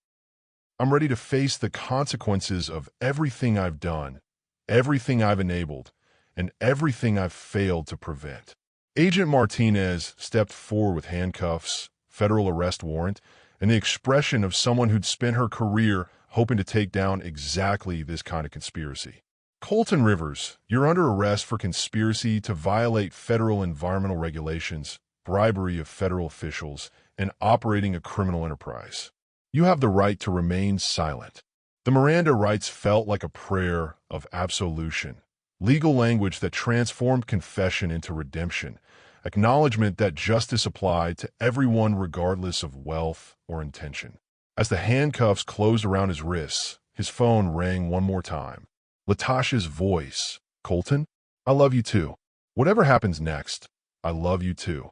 I'm ready to face the consequences of everything I've done, everything I've enabled, and everything I've failed to prevent. Agent Martinez stepped forward with handcuffs, federal arrest warrant, and the expression of someone who'd spent her career hoping to take down exactly this kind of conspiracy. Colton Rivers, you're under arrest for conspiracy to violate federal environmental regulations, bribery of federal officials, and operating a criminal enterprise. You have the right to remain silent. The Miranda rights felt like a prayer of absolution, legal language that transformed confession into redemption, acknowledgement that justice applied to everyone regardless of wealth or intention. As the handcuffs closed around his wrists, his phone rang one more time. Latasha's voice. Colton, I love you too. Whatever happens next, I love you too.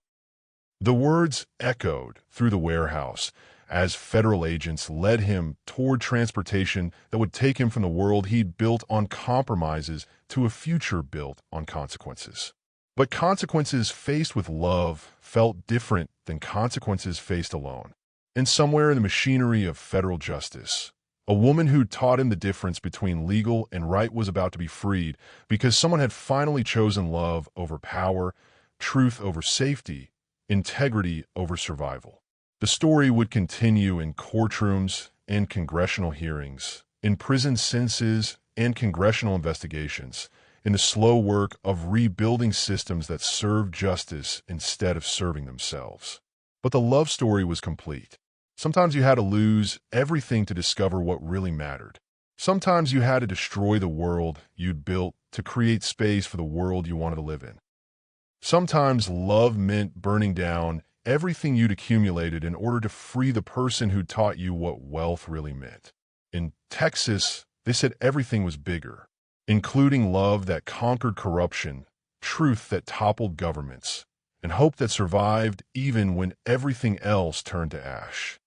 The words echoed through the warehouse as federal agents led him toward transportation that would take him from the world he'd built on compromises to a future built on consequences. But consequences faced with love felt different than consequences faced alone. And somewhere in the machinery of federal justice, a woman who taught him the difference between legal and right was about to be freed because someone had finally chosen love over power, truth over safety, integrity over survival. The story would continue in courtrooms and congressional hearings, in prison sentences and congressional investigations, in the slow work of rebuilding systems that serve justice instead of serving themselves. But the love story was complete. Sometimes you had to lose everything to discover what really mattered. Sometimes you had to destroy the world you'd built to create space for the world you wanted to live in. Sometimes love meant burning down everything you'd accumulated in order to free the person who taught you what wealth really meant. In Texas, they said everything was bigger, including love that conquered corruption, truth that toppled governments, and hope that survived even when everything else turned to ash.